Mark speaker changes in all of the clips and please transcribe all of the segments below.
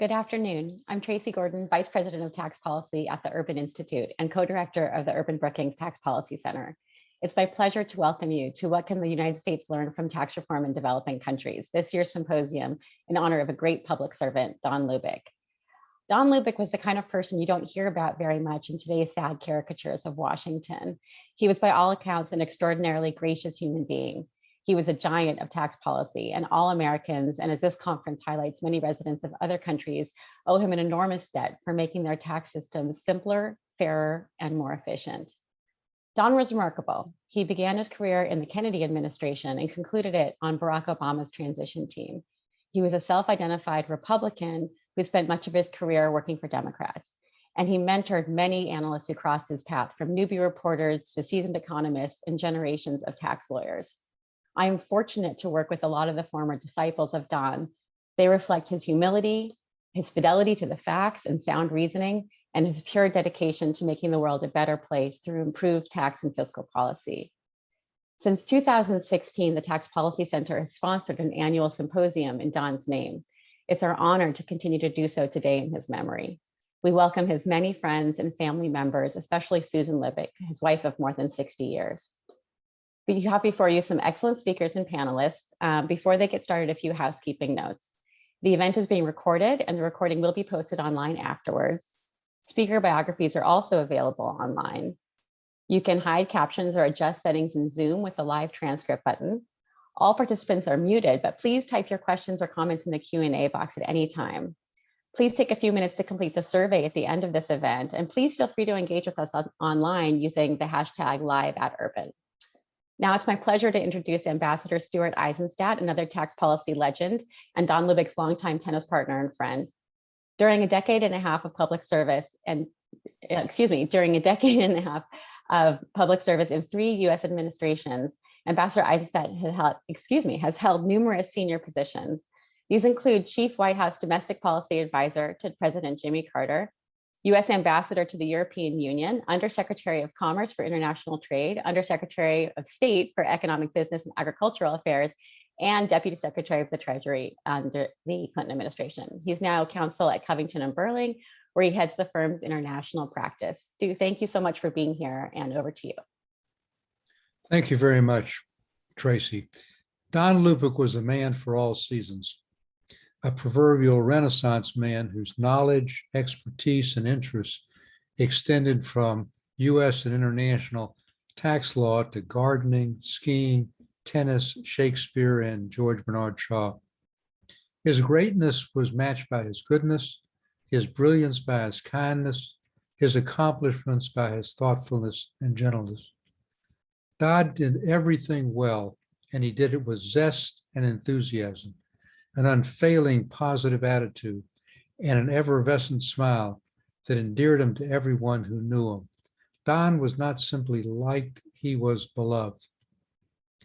Speaker 1: Good afternoon. I'm Tracy Gordon, Vice President of Tax Policy at the Urban Institute and co-director of the Urban-Brookings Tax Policy Center. It's my pleasure to welcome you to What Can the United States Learn from Tax Reform in Developing Countries, this year's symposium in honor of a great public servant, Don Lubick. Don Lubick was the kind of person you don't hear about very much in today's sad caricatures of Washington. He was by all accounts an extraordinarily gracious human being. He was a giant of tax policy, and all Americans, and as this conference highlights, many residents of other countries owe him an enormous debt for making their tax systems simpler, fairer, and more efficient. Don was remarkable. He began his career in the Kennedy administration and concluded it on Barack Obama's transition team. He was a self-identified Republican who spent much of his career working for Democrats. And he mentored many analysts who crossed his path, from newbie reporters to seasoned economists and generations of tax lawyers. I am fortunate to work with a lot of the former disciples of Don. They reflect his humility, his fidelity to the facts and sound reasoning, and his pure dedication to making the world a better place through improved tax and fiscal policy. Since 2016, the Tax Policy Center has sponsored an annual symposium in Don's name. It's our honor to continue to do so today in his memory. We welcome his many friends and family members, especially Susan Lubick, his wife of more than 60 years. We have before you some excellent speakers and panelists. Before they get started, a few housekeeping notes. The event is being recorded and the recording will be posted online afterwards. Speaker biographies are also available online. You can hide captions or adjust settings in Zoom with the live transcript button. All participants are muted, but please type your questions or comments in the Q&A box at any time. Please take a few minutes to complete the survey at the end of this event, and please feel free to engage with us online using the hashtag #liveaturban. Now it's my pleasure to introduce Ambassador Stuart Eizenstat, another tax policy legend, and Don Lubick's longtime tennis partner and friend. During a decade and a half of public service in 3 US administrations, Ambassador Eizenstat has held numerous senior positions. These include Chief White House Domestic Policy Advisor to President Jimmy Carter, US Ambassador to the European Union, Undersecretary of Commerce for International Trade, Undersecretary of State for Economic Business and Agricultural Affairs, and Deputy Secretary of the Treasury under the Clinton administration. He's now counsel at Covington and Burling, where he heads the firm's international practice. Stu, thank you so much for being here, and over to you.
Speaker 2: Thank you very much, Tracy. Don Lubick was a man for all seasons, a proverbial Renaissance man whose knowledge, expertise, and interests extended from US and international tax law to gardening, skiing, tennis, Shakespeare, and George Bernard Shaw. His greatness was matched by his goodness, his brilliance by his kindness, his accomplishments by his thoughtfulness and gentleness. Don did everything well, and he did it with zest and enthusiasm, an unfailing positive attitude, and an effervescent smile that endeared him to everyone who knew him. Don was not simply liked, he was beloved.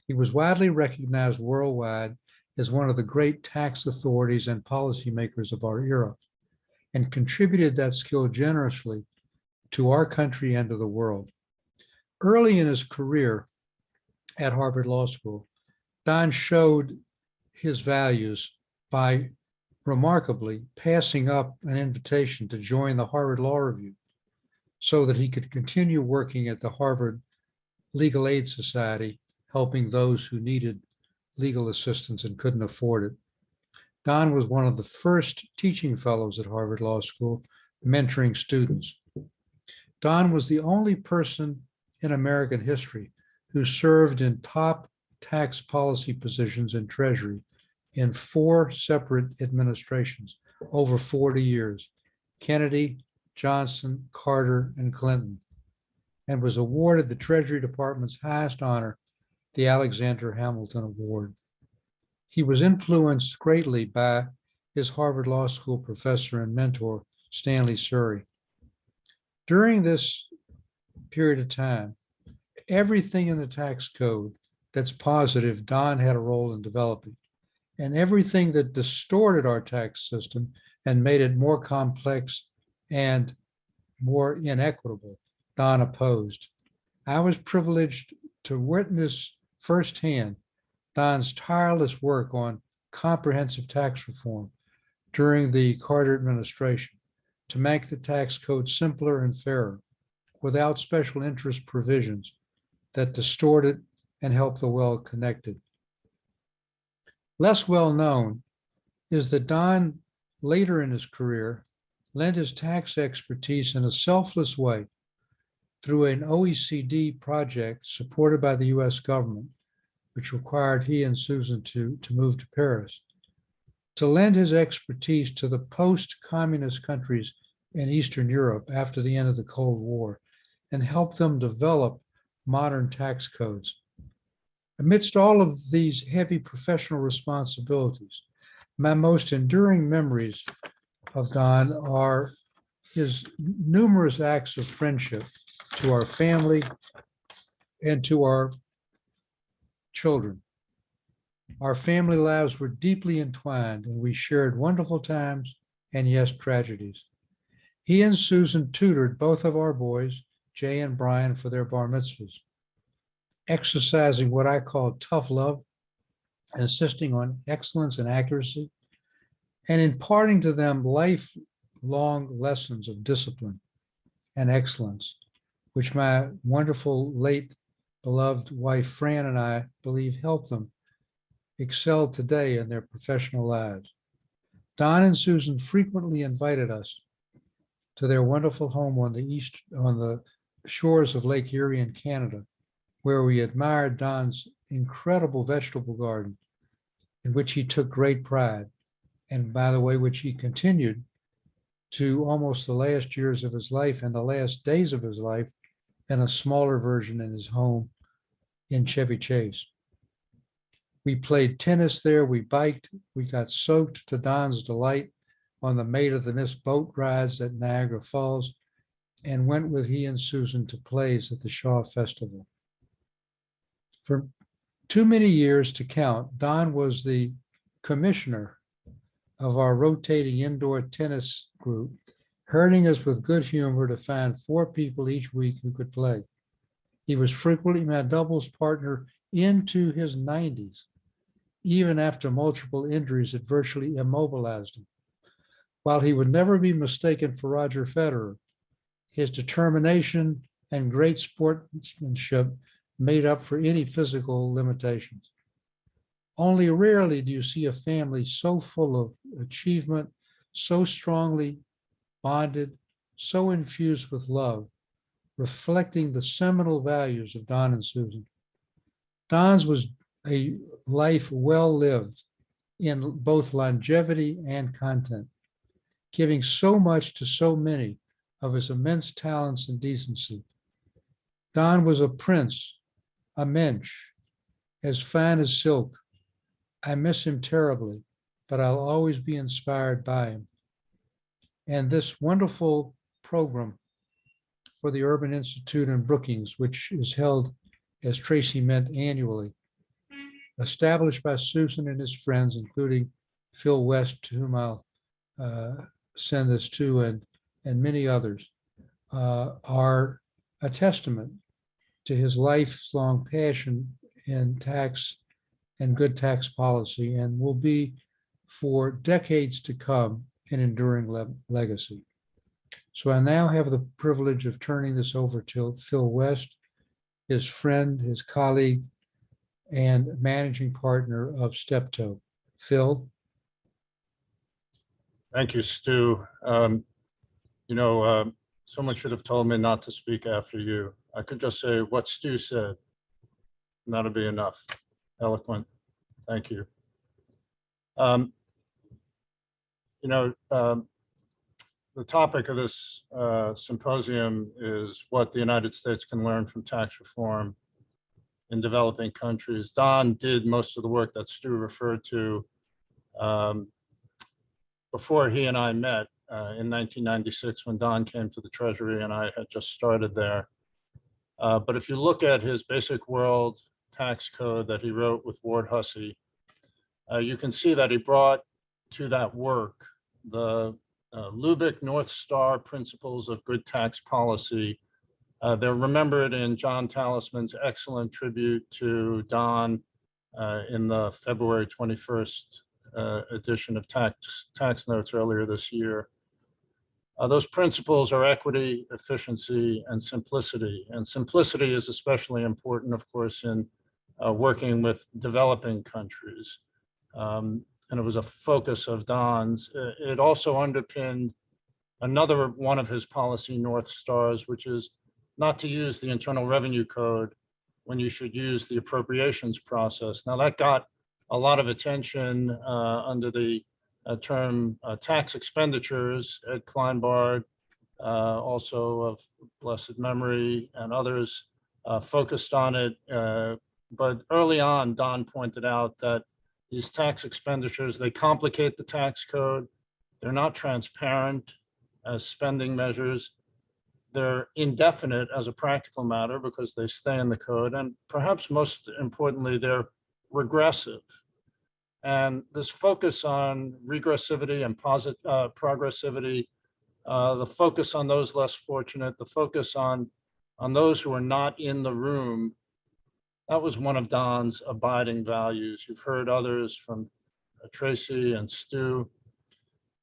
Speaker 2: He was widely recognized worldwide as one of the great tax authorities and policymakers of our era, and contributed that skill generously to our country and to the world. Early in his career at Harvard Law School, Don showed his values by remarkably passing up an invitation to join the Harvard Law Review so that he could continue working at the Harvard Legal Aid Society, helping those who needed legal assistance and couldn't afford it. Don was one of the first teaching fellows at Harvard Law School, mentoring students. Don was the only person in American history who served in top tax policy positions in Treasury in 4 separate administrations over 40 years: Kennedy, Johnson, Carter, and Clinton, and was awarded the Treasury Department's highest honor, the Alexander Hamilton Award. He was influenced greatly by his Harvard Law School professor and mentor, Stanley Surrey. During this period of time, everything in the tax code that's positive, Don had a role in developing. And everything that distorted our tax system and made it more complex and more inequitable, Don opposed. I was privileged to witness firsthand Don's tireless work on comprehensive tax reform during the Carter administration to make the tax code simpler and fairer without special interest provisions that distorted and help the well-connected. Less well known is that Don, later in his career, lent his tax expertise in a selfless way through an OECD project supported by the US government, which required he and Susan to move to Paris, to lend his expertise to the post-communist countries in Eastern Europe after the end of the Cold War and help them develop modern tax codes. Amidst all of these heavy professional responsibilities, my most enduring memories of Don are his numerous acts of friendship to our family and to our children. Our family lives were deeply entwined, and we shared wonderful times and, yes, tragedies. He and Susan tutored both of our boys, Jay and Brian, for their bar mitzvahs, exercising what I call tough love, insisting on excellence and accuracy, and imparting to them lifelong lessons of discipline and excellence, which my wonderful late beloved wife Fran and I believe helped them excel today in their professional lives. Don and Susan frequently invited us to their wonderful home on the shores of Lake Erie in Canada, where we admired Don's incredible vegetable garden, in which he took great pride, and by the way, which he continued to almost the last years of his life and the last days of his life in a smaller version in his home in Chevy Chase. We played tennis there, we biked, we got soaked to Don's delight on the Maid of the Mist boat rides at Niagara Falls, and went with he and Susan to plays at the Shaw Festival. For too many years to count, Don was the commissioner of our rotating indoor tennis group, herding us with good humor to find 4 people each week who could play. He was frequently my doubles partner into his 90s, even after multiple injuries that virtually immobilized him. While he would never be mistaken for Roger Federer, his determination and great sportsmanship made up for any physical limitations. Only rarely do you see a family so full of achievement, so strongly bonded, so infused with love, reflecting the seminal values of Don and Susan. Don's was a life well lived in both longevity and content, giving so much to so many of his immense talents and decency. Don was a prince, a mensch, as fine as silk. I miss him terribly, but I'll always be inspired by him. And this wonderful program for the Urban Institute in Brookings, which is held, as Tracy meant, annually, established by Susan and his friends, including Phil West, to whom I'll send this to, and many others, are a testament to his lifelong passion in tax and good tax policy, and will be for decades to come an enduring legacy. So I now have the privilege of turning this over to Phil West, his friend, his colleague, and managing partner of Steptoe. Phil.
Speaker 3: Thank you, Stu. Someone should have told me not to speak after you. I could just say what Stu said, and that'll be enough. Eloquent. Thank you. The topic of this symposium is what the United States can learn from tax reform in developing countries. Don did most of the work that Stu referred to before he and I met in 1996 when Don came to the Treasury and I had just started there. But if you look at his basic world tax code that he wrote with Ward Hussey, you can see that he brought to that work the Lubick North Star principles of good tax policy. They're remembered in John Talisman's excellent tribute to Don in the February 21st edition of tax notes earlier this year. Those principles are equity, efficiency, and simplicity. And simplicity is especially important, of course, in working with developing countries. And it was a focus of Don's. It also underpinned another one of his policy North Stars, which is not to use the Internal Revenue Code when you should use the appropriations process. Now that got a lot of attention under the term tax expenditures. Ed Kleinbard, also of blessed memory, and others focused on it. But early on, Don pointed out that these tax expenditures, they complicate the tax code. They're not transparent as spending measures. They're indefinite as a practical matter because they stay in the code. And perhaps most importantly, they're regressive. And this focus on regressivity and progressivity, the focus on those less fortunate, the focus on those who are not in the room, that was one of Don's abiding values. You've heard others from Tracy and Stu.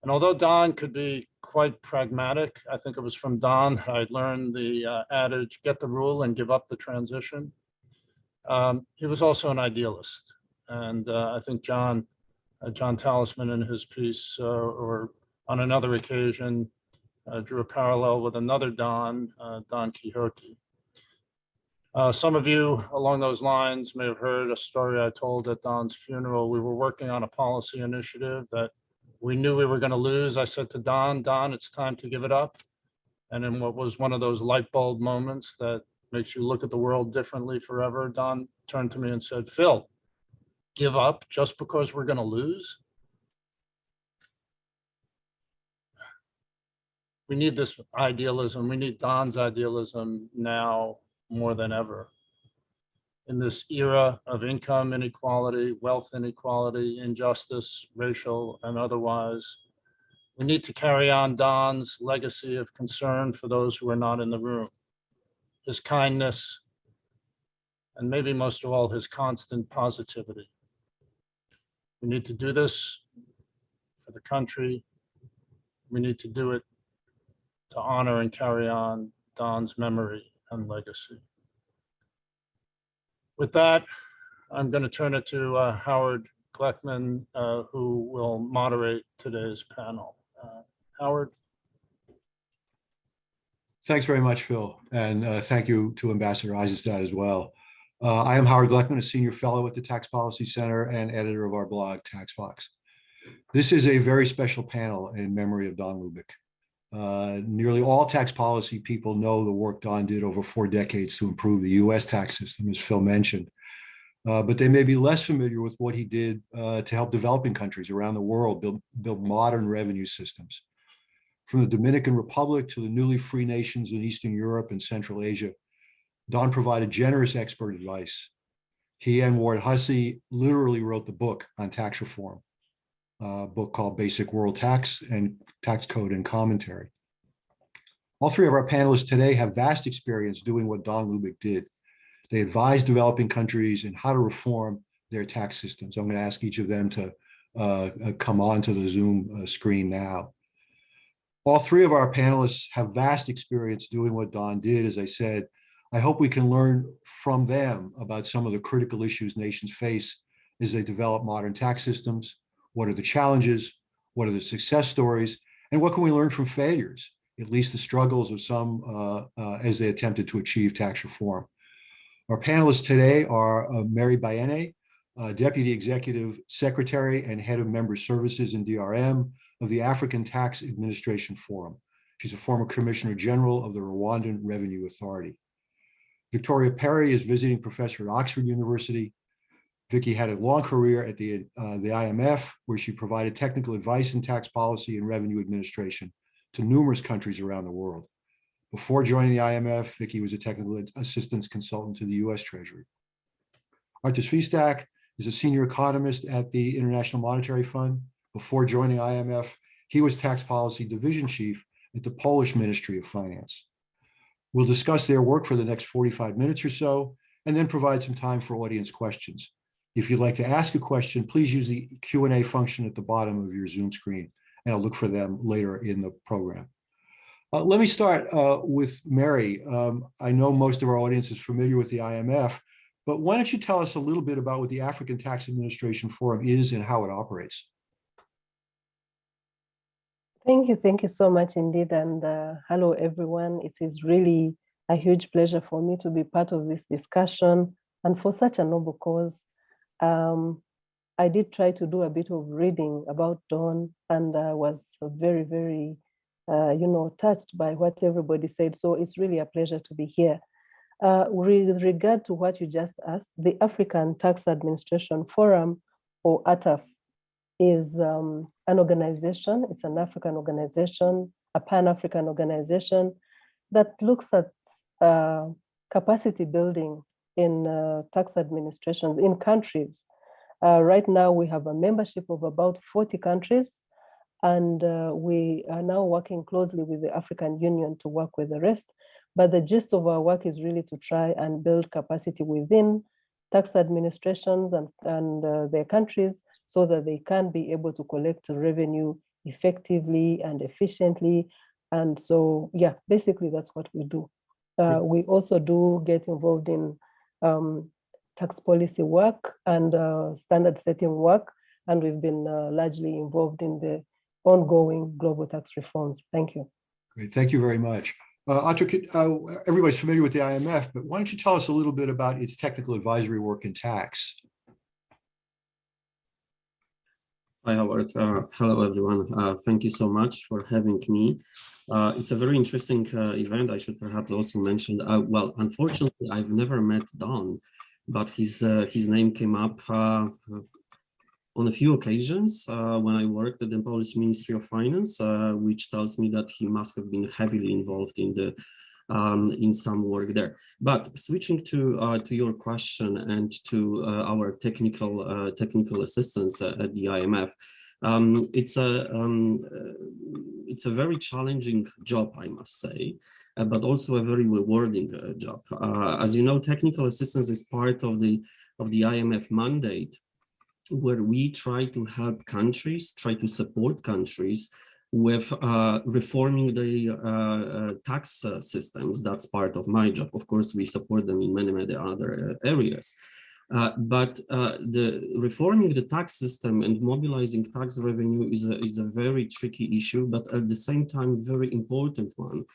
Speaker 3: And although Don could be quite pragmatic, I think it was from Don that I learned the adage, get the rule and give up the transition. He was also an idealist. And I think John Talisman in his piece, or on another occasion, drew a parallel with another Don, Don Quixote. Some of you along those lines may have heard a story I told at Don's funeral. We were working on a policy initiative that we knew we were going to lose. I said to Don, it's time to give it up. And in what was one of those light bulb moments that makes you look at the world differently forever, Don turned to me and said, Phil, give up just because we're going to lose? We need this idealism. We need Don's idealism now more than ever. In this era of income inequality, wealth inequality, injustice, racial and otherwise, we need to carry on Don's legacy of concern for those who are not in the room, his kindness, and maybe most of all, his constant positivity. We need to do this for the country. We need to do it to honor and carry on Don's memory and legacy. With that, I'm going to turn it to Howard Gleckman, who will moderate today's panel. Howard.
Speaker 4: Thanks very much, Phil. And thank you to Ambassador Eizenstat as well. I am Howard Gleckman, a senior fellow at the Tax Policy Center and editor of our blog, TaxBox. This is a very special panel in memory of Don Lubick. Nearly all tax policy people know the work Don did over 4 decades to improve the US tax system, as Phil mentioned. But they may be less familiar with what he did to help developing countries around the world build modern revenue systems. From the Dominican Republic to the newly free nations in Eastern Europe and Central Asia, Don provided generous expert advice. He and Ward Hussey literally wrote the book on tax reform, a book called Basic World Tax and Tax Code and Commentary. All 3 of our panelists today have vast experience doing what Don Lubick did. They advise developing countries in how to reform their tax systems. I'm going to ask each of them to come on to the Zoom screen now. All 3 of our panelists have vast experience doing what Don did. As I said, I hope we can learn from them about some of the critical issues nations face as they develop modern tax systems. What are the challenges? What are the success stories? And what can we learn from failures, at least the struggles of some as they attempted to achieve tax reform? Our panelists today are Mary Bayene, Deputy Executive Secretary and Head of Member Services in DRM of the African Tax Administration Forum. She's a former Commissioner General of the Rwandan Revenue Authority. Victoria Perry is visiting professor at Oxford University. Vicki had a long career at the IMF, where she provided technical advice in tax policy and revenue administration to numerous countries around the world. Before joining the IMF, Vicki was a technical assistance consultant to the US Treasury. Artur Svistak is a senior economist at the International Monetary Fund. Before joining IMF, he was tax policy division chief at the Polish Ministry of Finance. We'll discuss their work for the next 45 minutes or so, and then provide some time for audience questions. If you'd like to ask a question, please use the Q&A function at the bottom of your Zoom screen, and I'll look for them later in the program. Let me start with Mary. I know most of our audience is familiar with the IMF, but why don't you tell us a little bit about what the African Tax Administration Forum is and how it operates?
Speaker 5: Thank you so much indeed, and hello everyone. It is really a huge pleasure for me to be part of this discussion and for such a noble cause. I did try to do a bit of reading about Don, and I was very, very, touched by what everybody said. So it's really a pleasure to be here. With regard to what you just asked, the African Tax Administration Forum, or ATAF, is an organization. It's an African organization, a Pan-African organization that looks at capacity building in tax administrations in countries. Right now, we have a membership of about 40 countries, and we are now working closely with the African Union to work with the rest. But the gist of our work is really to try and build capacity within tax administrations and their countries so that they can be able to collect revenue effectively and efficiently. And so, yeah, basically that's what we do. We also do get involved in tax policy work and standard setting work, and we've been largely involved in the ongoing global tax reforms. Thank you.
Speaker 4: Great, thank you very much. Everybody's familiar with the IMF, but why don't you tell us a little bit about its technical advisory work in tax?
Speaker 6: Hi, Howard. Hello, everyone. Thank you so much for having me. It's a very interesting event. I should perhaps also mention, well, unfortunately, I've never met Don, but his name came up on a few occasions when I worked at the Polish Ministry of Finance, which tells me that he must have been heavily involved in the in some work there. But switching to your question and to our technical assistance at the IMF, it's a very challenging job, I must say, but also a very rewarding job. As you know, technical assistance is part of the IMF mandate, where we try to help countries, try to support countries with reforming the tax systems. That's part of my job. Of course, we support them in many other areas. But the reforming the tax system and mobilizing tax revenue is a very tricky issue, but at the same time, very important one.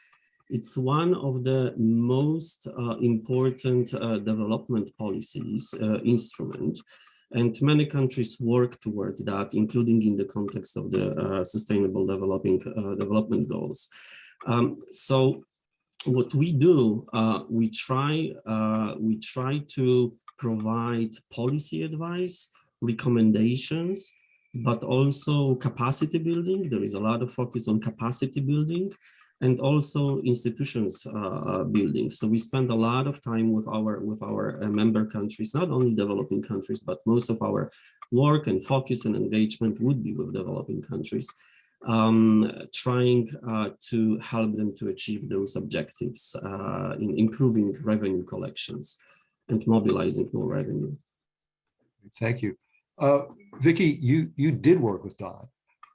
Speaker 6: It's one of the most important development policies instrument. And many countries work toward that, including in the context of the Sustainable Development Goals. So, what we do, we try to provide policy advice, recommendations, but also capacity building. There is a lot of focus on capacity building, and also institutions building. So we spend a lot of time with our member countries, not only developing countries, but most of our work and focus and engagement would be with developing countries, trying to help them to achieve those objectives in improving revenue collections and mobilizing more revenue.
Speaker 4: Thank you. Vicky, you did work with Don.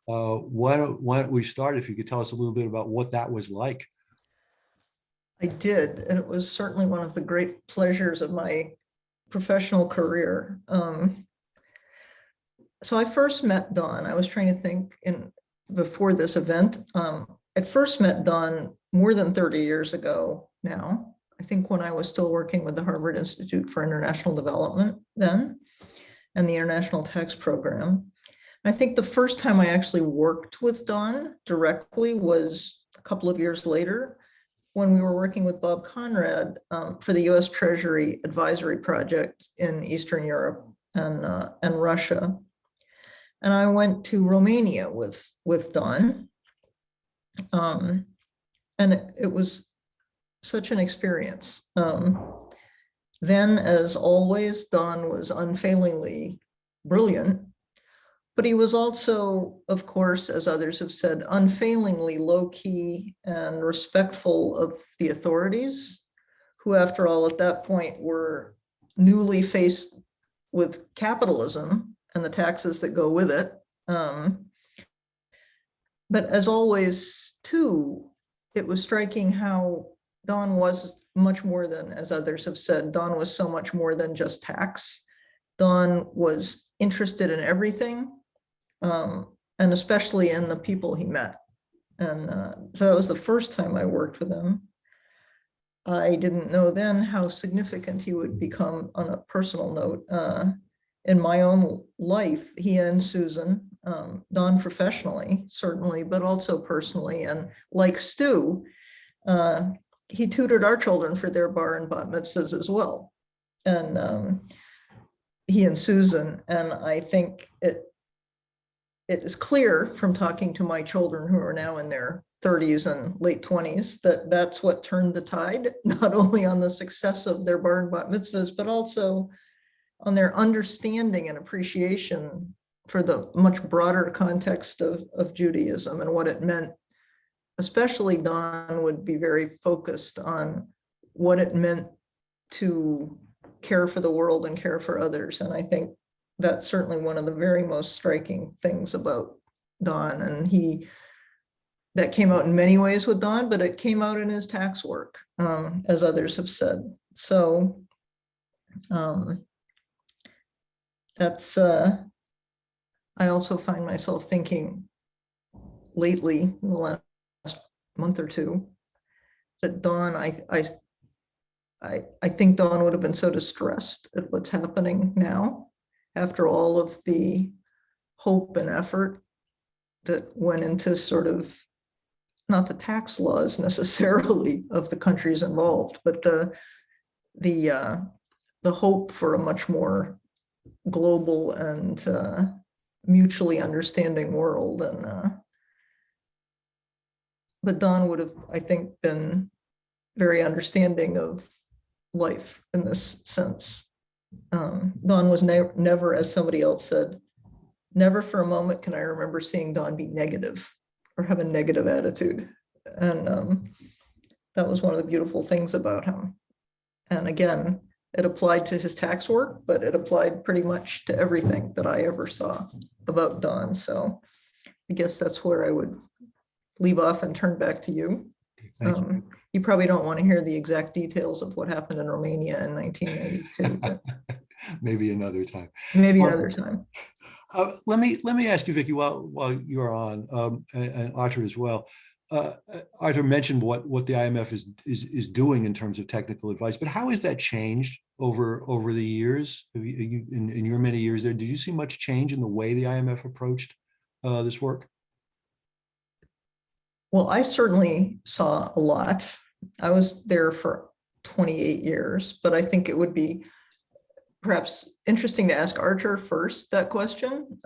Speaker 4: Why don't we start, if you could tell us a little bit about what that was like?
Speaker 7: I did, and it was certainly one of the great pleasures of my professional career. So I first met Don, I was trying to think before this event. I first met Don more than 30 years ago now, I think when I was still working with the Harvard Institute for International Development then, and the International Tax Program. I think the first time I actually worked with Don directly was a couple of years later when we were working with Bob Conrad for the US Treasury Advisory Project in Eastern Europe and Russia. And I went to Romania with Don. And it was such an experience. Then, as always, Don was unfailingly brilliant. But he was also, of course, as others have said, unfailingly low-key and respectful of the authorities, who, after all, at that point were newly faced with capitalism and the taxes that go with it. But as always, too, it was striking how Don was much more than, as others have said, Don was so much more than just tax. Don was interested in everything, and especially in the people he met. And so that was the first time I worked with him. I didn't know then how significant he would become on a personal note. In my own life, he and Susan, Don professionally, certainly, but also personally. And like Stu, he tutored our children for their bar and bat mitzvahs as well. And he and Susan, and I think it is clear from talking to my children who are now in their 30s and late 20s that that's what turned the tide, not only on the success of their bar and bat mitzvahs, but also on their understanding and appreciation for the much broader context of Judaism and what it meant. Especially Don would be very focused on what it meant to care for the world and care for others. And I think that's certainly one of the very most striking things about Don. And that came out in many ways with Don, but it came out in his tax work, as others have said. So that's, I also find myself thinking lately, in the last month or two, that Don, I think Don would have been so distressed at what's happening now, after all of the hope and effort that went into sort of, not the tax laws necessarily of the countries involved, but the hope for a much more global and mutually understanding world. And but Don would have, I think, been very understanding of life in this sense. Don was never, as somebody else said, never for a moment can I remember seeing Don be negative or have a negative attitude. And that was one of the beautiful things about him. And again, it applied to his tax work, but it applied pretty much to everything that I ever saw about Don. So I guess that's where I would leave off and turn back to you.
Speaker 4: Thank you.
Speaker 7: You probably don't want to hear the exact details of what happened in Romania in 1992, but
Speaker 4: Maybe another time.
Speaker 7: maybe another time.
Speaker 4: Let me ask you, Vicki, while you're on, and Arthur as well. Arthur mentioned what the IMF is doing in terms of technical advice, but how has that changed over the years? In your many years there, did you see much change in the way the IMF approached this work?
Speaker 7: Well, I certainly saw a lot. I was there for 28 years, but I think it would be perhaps interesting to ask Arthur first that question.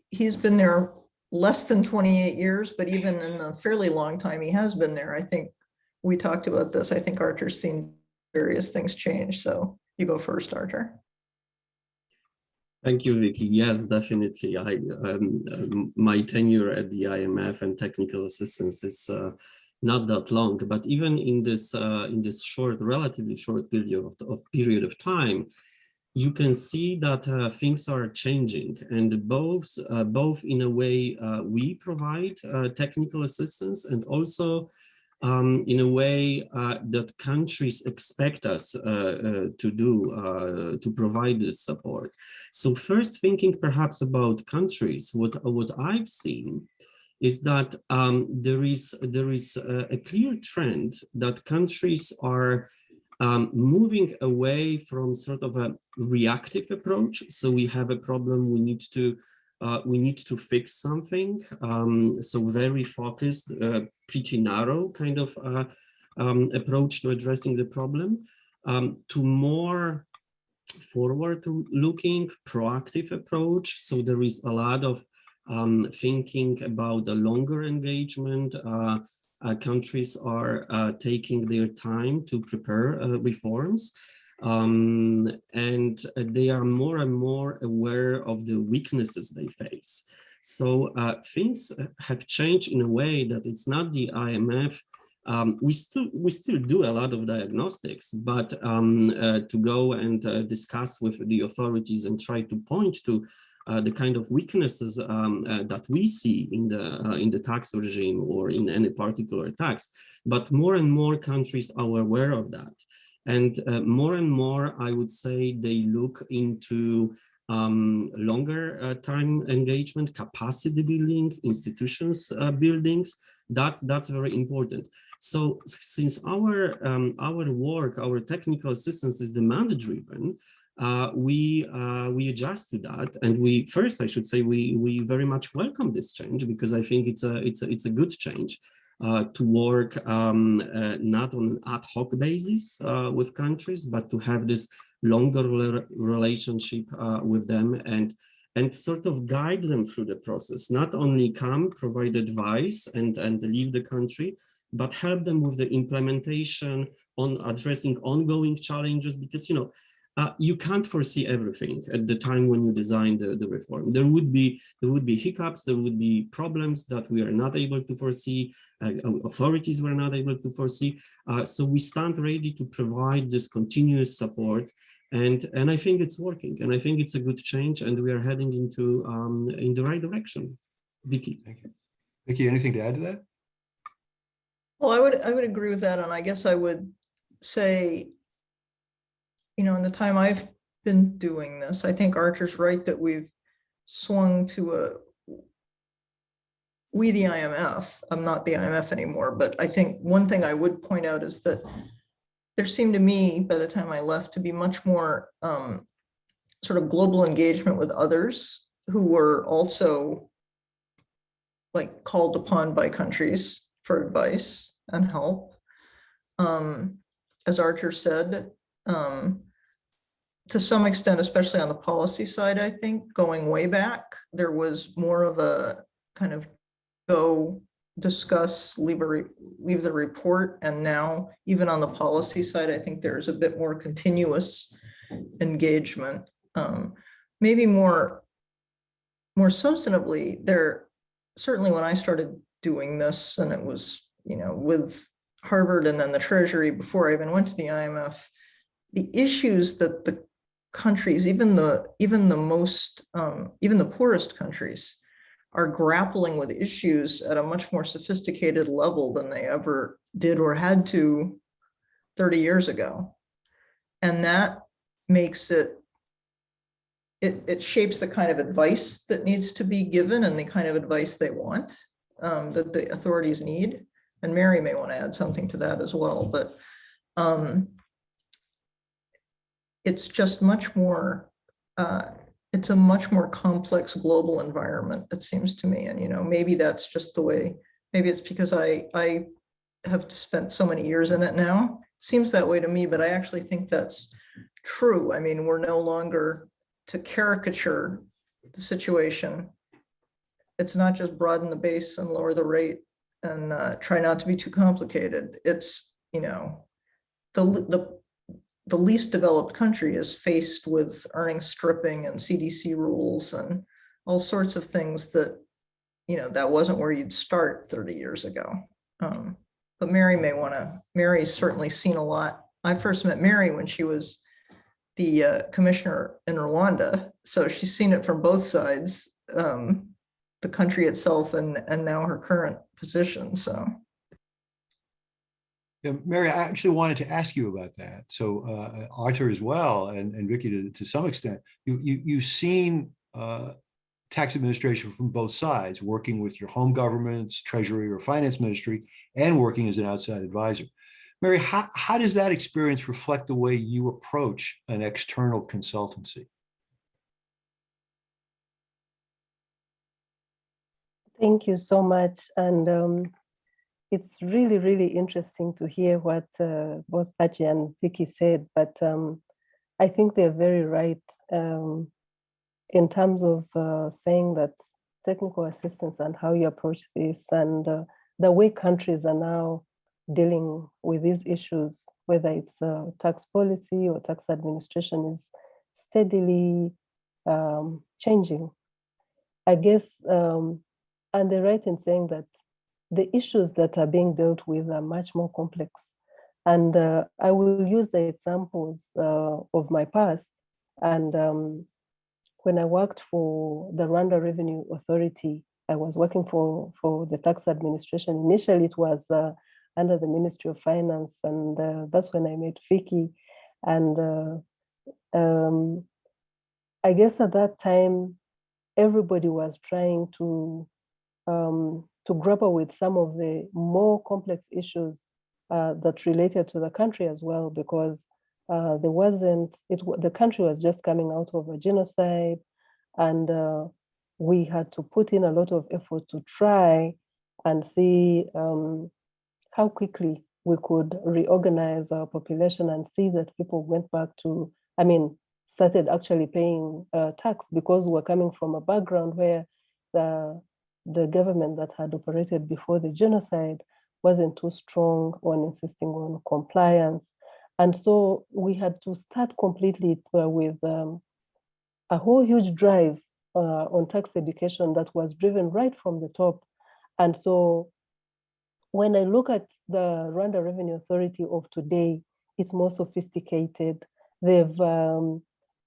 Speaker 7: He's been there less than 28 years, but even in a fairly long time, he has been there. I think we talked about this. I think Arthur's seen various things change. So you go first, Arthur.
Speaker 6: Thank you, Vicki. Yes, definitely. My tenure at the IMF and technical assistance is not that long, but even in this short, relatively short period of time, you can see that things are changing, and both in a way we provide technical assistance, and also in a way that countries expect us to provide this support. So first, thinking perhaps about countries, what I've seen is that there is a clear trend that countries are moving away from sort of a reactive approach. So we have a problem, we need to fix something. So very focused, pretty narrow kind of approach to addressing the problem, to more forward-looking, proactive approach. So there is a lot of thinking about the longer engagement. Countries are taking their time to prepare reforms, and they are more and more aware of the weaknesses they face. So things have changed in a way that it's not the IMF we still do a lot of diagnostics, but to go and discuss with the authorities and try to point to the kind of weaknesses that we see in the tax regime or in any particular tax. But more and more countries are aware of that. And more and more, I would say, they look into longer time engagement, capacity building, institutions buildings. That's very important. So since our work, our technical assistance is demand driven, we adjust to that, and I should say we very much welcome this change, because I think it's a good change to work not on an ad hoc basis with countries, but to have this longer relationship with them and sort of guide them through the process. Not only come, provide advice and leave the country, but help them with the implementation on addressing ongoing challenges, because you can't foresee everything at the time when you design the reform. There would be hiccups, there would be problems that we are not able to foresee, authorities were not able to foresee. So we stand ready to provide this continuous support, and I think it's working, and I think it's a good change, and we are heading into in the right direction. Vicky.
Speaker 4: Thank you. Vicky, anything to add to that?
Speaker 7: Well, I would agree with that, and I guess I would say, in the time I've been doing this, I think Archer's right that we've swung to we the IMF. I'm not the IMF anymore, but I think one thing I would point out is that there seemed to me, by the time I left, to be much more sort of global engagement with others who were also like called upon by countries for advice and help. As Archer said, to some extent, especially on the policy side, I think going way back, there was more of a kind of go discuss, leave the report. And now even on the policy side, I think there's a bit more continuous engagement. Maybe more substantively, there certainly when I started doing this, and it was, with Harvard and then the Treasury before I even went to the IMF, the issues that the countries, even the poorest countries, are grappling with issues at a much more sophisticated level than they ever did or had to 30 years ago. And that makes it shapes the kind of advice that needs to be given and the kind of advice they want, that the authorities need. And Mary may want to add something to that as well, but it's just much more, it's a much more complex global environment, it seems to me. And, maybe that's just the way, maybe it's because I have spent so many years in it now. It seems that way to me, but I actually think that's true. I mean, we're no longer, to caricature the situation, it's not just broaden the base and lower the rate and try not to be too complicated. It's, the least developed country is faced with earnings stripping and CDC rules and all sorts of things that, that wasn't where you'd start 30 years ago. But Mary may want to, Mary's certainly seen a lot. I first met Mary when she was the commissioner in Rwanda. So she's seen it from both sides, the country itself and now her current position, so.
Speaker 4: Yeah, Mary, I actually wanted to ask you about that. So Arthur as well, and Vicky to some extent, you've seen tax administration from both sides, working with your home governments, Treasury or Finance Ministry, and working as an outside advisor. Mary, how does that experience reflect the way you approach an external consultancy?
Speaker 5: Thank you so much. And it's really, really interesting to hear what both Pachi and Vicky said, but I think they're very right in terms of saying that technical assistance and how you approach this and the way countries are now dealing with these issues, whether it's tax policy or tax administration, is steadily changing. I guess, and they're right in saying that the issues that are being dealt with are much more complex. And I will use the examples of my past. And when I worked for the Rwanda Revenue Authority, I was working for the tax administration. Initially, it was under the Ministry of Finance, and that's when I met Vicky. And I guess at that time, everybody was trying to grapple with some of the more complex issues that related to the country as well, because the country was just coming out of a genocide, and we had to put in a lot of effort to try and see how quickly we could reorganize our population and see that people went back to, started actually paying tax, because we're coming from a background where the government that had operated before the genocide wasn't too strong on insisting on compliance. And so we had to start completely with a whole huge drive on tax education that was driven right from the top. And so when I look at the Rwanda Revenue Authority of today, it's more sophisticated. They've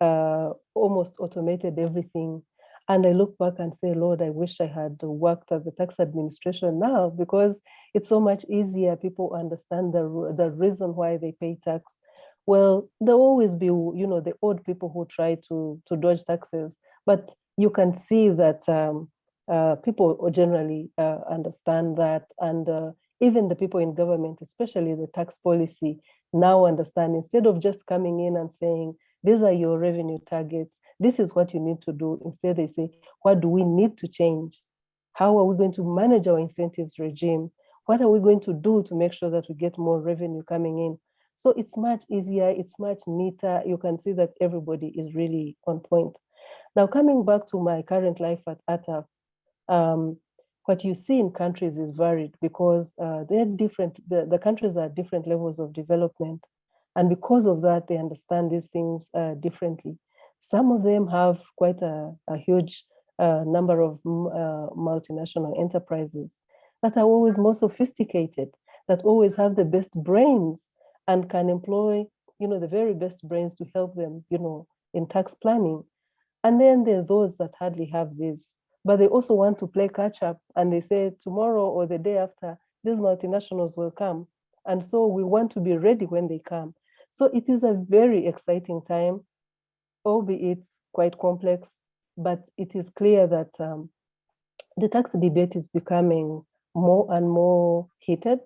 Speaker 5: almost automated everything. And I look back and say, Lord, I wish I had worked at the tax administration now, because it's so much easier. People understand the reason why they pay tax. Well, there'll always be, the odd people who try to dodge taxes, but you can see that people generally understand that. And even the people in government, especially the tax policy, now understand, instead of just coming in and saying, these are your revenue targets, this is what you need to do. Instead, they say, what do we need to change? How are we going to manage our incentives regime? What are we going to do to make sure that we get more revenue coming in? So it's much easier, it's much neater. You can see that everybody is really on point. Now, coming back to my current life at ATAP, what you see in countries is varied, because they're different. The countries are at different levels of development. And because of that, they understand these things differently. Some of them have quite a huge number of multinational enterprises that are always more sophisticated, that always have the best brains and can employ, the very best brains to help them, in tax planning. And then there are those that hardly have this, but they also want to play catch up, and they say tomorrow or the day after, these multinationals will come. And so we want to be ready when they come. So it is a very exciting time, albeit quite complex, but it is clear that the tax debate is becoming more and more heated,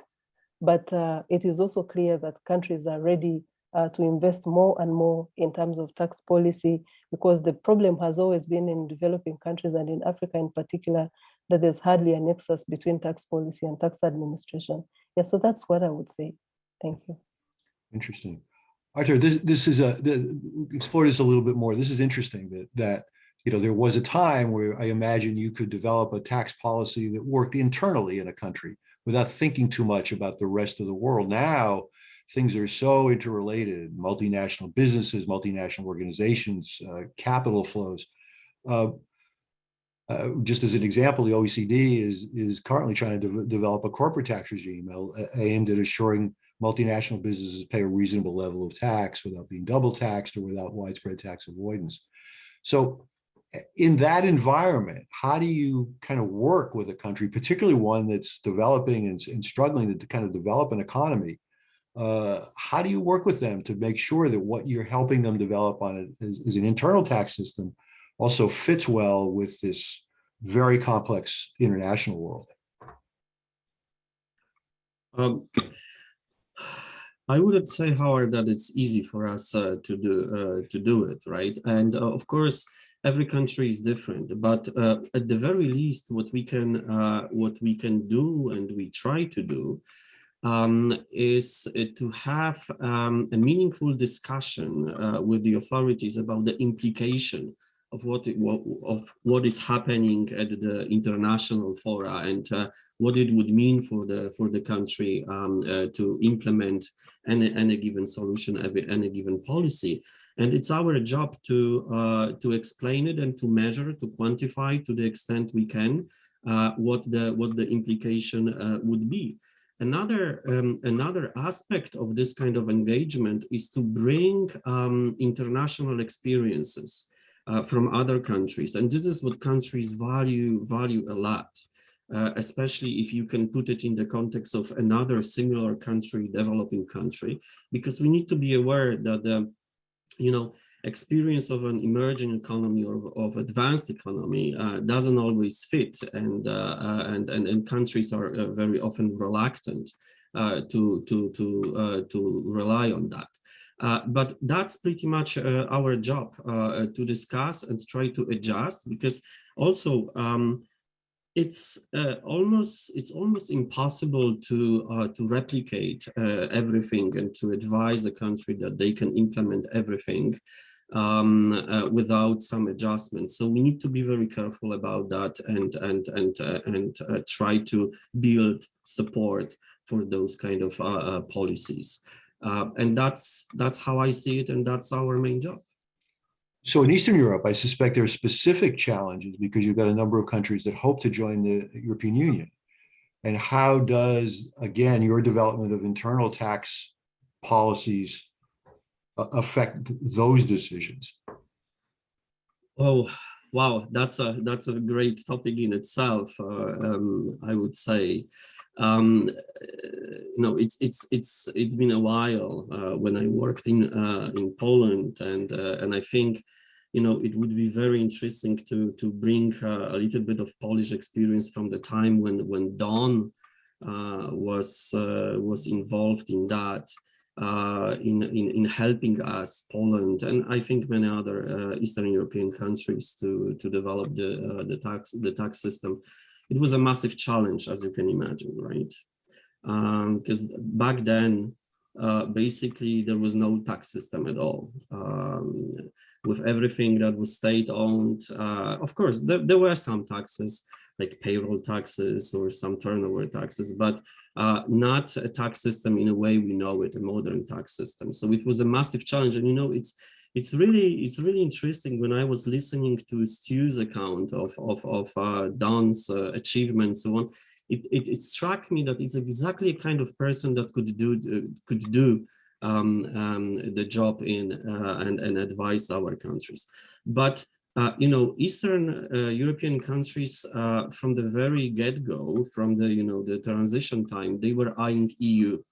Speaker 5: but it is also clear that countries are ready to invest more and more in terms of tax policy, because the problem has always been in developing countries, and in Africa in particular, that there's hardly a nexus between tax policy and tax administration. Yeah, so that's what I would say. Thank you.
Speaker 4: Interesting. Arthur, this is explore this a little bit more. This is interesting that there was a time where I imagine you could develop a tax policy that worked internally in a country without thinking too much about the rest of the world. Now, things are so interrelated: multinational businesses, multinational organizations, capital flows. Just as an example, the OECD is currently trying to develop a corporate tax regime aimed at assuring multinational businesses pay a reasonable level of tax without being double taxed or without widespread tax avoidance. So in that environment, how do you kind of work with a country, particularly one that's developing and struggling to kind of develop an economy? How do you work with them to make sure that what you're helping them develop on is an internal tax system also fits well with this very complex international world?
Speaker 6: I wouldn't say, Howard, that it's easy for us to do it, right? And of course, every country is different. But at the very least, what we can do, and we try to do, is to have a meaningful discussion with the authorities about the implication of what is happening at the international fora, and what it would mean for the country to implement any given solution, any given policy. And it's our job to explain it and to measure, to quantify to the extent we can, what the implication would be. Another aspect of this kind of engagement is to bring international experiences from other countries, and this is what countries value a lot, especially if you can put it in the context of another similar country, developing country, because we need to be aware that the experience of an emerging economy or of advanced economy doesn't always fit, and countries are very often reluctant to rely on that. But that's pretty much our job, to discuss and try to adjust, because also it's almost impossible to replicate everything and to advise a country that they can implement everything without some adjustments. So we need to be very careful about that and try to build support for those kind of policies. And that's how I see it, and that's our main job.
Speaker 4: So in Eastern Europe, I suspect there are specific challenges because you've got a number of countries that hope to join the European Union. And how does, again, your development of internal tax policies affect those decisions?
Speaker 6: Oh, wow, that's a great topic in itself. I would say, it's been a while when I worked in Poland, and I think it would be very interesting to bring a little bit of Polish experience from the time when Don was involved in that. In helping us, Poland, and I think many other Eastern European countries to develop the tax system. It was a massive challenge, as you can imagine, right? Because back then, basically, there was no tax system at all. With everything that was state-owned, of course, there were some taxes, like payroll taxes or some turnover taxes, but not a tax system in a way we know it, a modern tax system. So it was a massive challenge, and it's really interesting when I was listening to Stu's account of Don's achievements, so on. It struck me that it's exactly a kind of person that could do the job and advise our countries. But Eastern European countries, from the very get-go, from the transition time, they were eyeing EU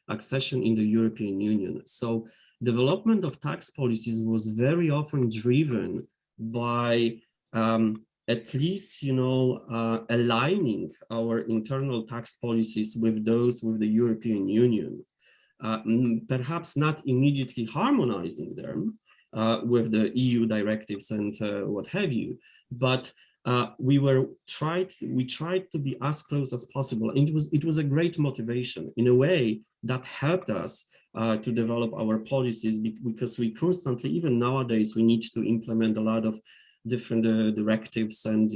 Speaker 6: accession in the European Union. So development of tax policies was very often driven by at least aligning our internal tax policies with those with the European Union, perhaps not immediately harmonizing them with the EU directives and what have you, but we tried to be as close as possible, and it was a great motivation in a way that helped us to develop our policies, because we constantly, even nowadays, we need to implement a lot of different directives and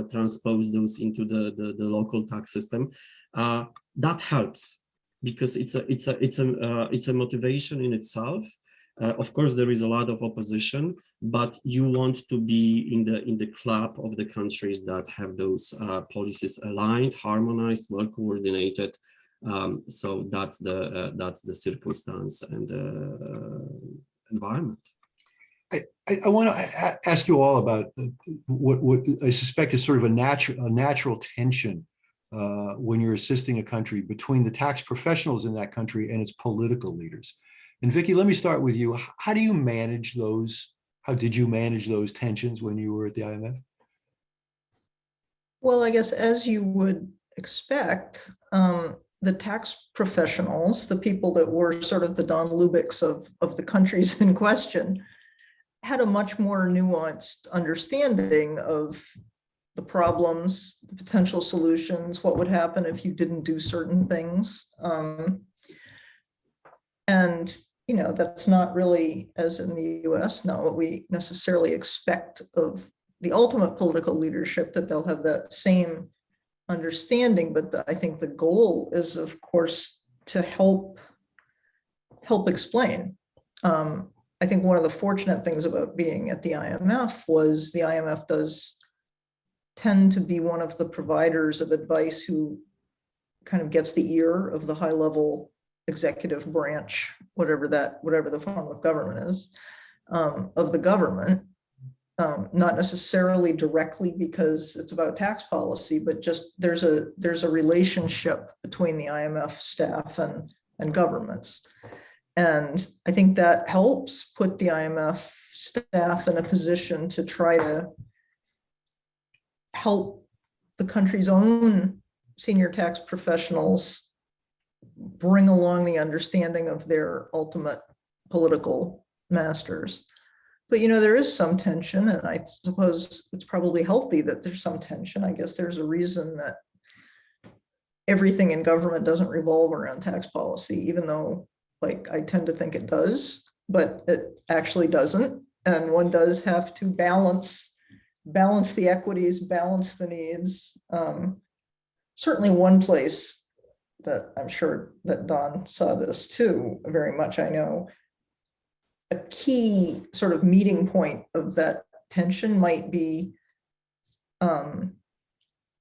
Speaker 6: transpose those into the local tax system. That helps, because it's a motivation in itself. Of course, there is a lot of opposition, but you want to be in the club of the countries that have those policies aligned, harmonized, well coordinated. So that's the circumstance and environment.
Speaker 4: I want to ask you all about what I suspect is sort of a natural tension when you're assisting a country between the tax professionals in that country and its political leaders. And Vicky, let me start with you. How do you manage those? How did you manage those tensions when you were at the IMF?
Speaker 7: Well, I guess as you would expect, the tax professionals, the people that were sort of the Don Lubicks of the countries in question, had a much more nuanced understanding of the problems, the potential solutions, what would happen if you didn't do certain things. And that's not really, as in the US, not what we necessarily expect of the ultimate political leadership, that they'll have that same understanding. But I think the goal is, of course, to help explain. I think one of the fortunate things about being at the IMF was the IMF does tend to be one of the providers of advice who kind of gets the ear of the high level executive branch, whatever the form of government is, of the government. Not necessarily directly because it's about tax policy, but just there's a relationship between the IMF staff and governments. And I think that helps put the IMF staff in a position to try to help the country's own senior tax professionals bring along the understanding of their ultimate political masters. But, there is some tension, and I suppose it's probably healthy that there's some tension. I guess there's a reason that everything in government doesn't revolve around tax policy, even though, I tend to think it does, but it actually doesn't. And one does have to balance the equities, balance the needs. Certainly one place that I'm sure that Don saw this too, very much, I know, a key sort of meeting point of that tension might be,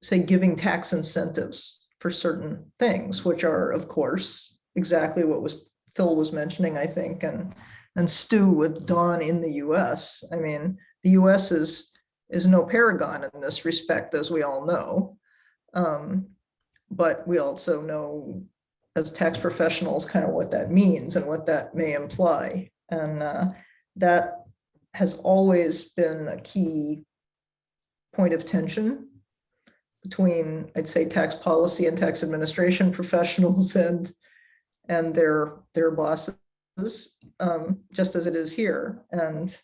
Speaker 7: say, giving tax incentives for certain things, which are, of course, exactly what Phil was mentioning, I think, and Stu with Don in the US. I mean, the US is no paragon in this respect, as we all know. But we also know as tax professionals kind of what that means and what that may imply. And that has always been a key point of tension between, I'd say, tax policy and tax administration professionals and their bosses, just as it is here. And,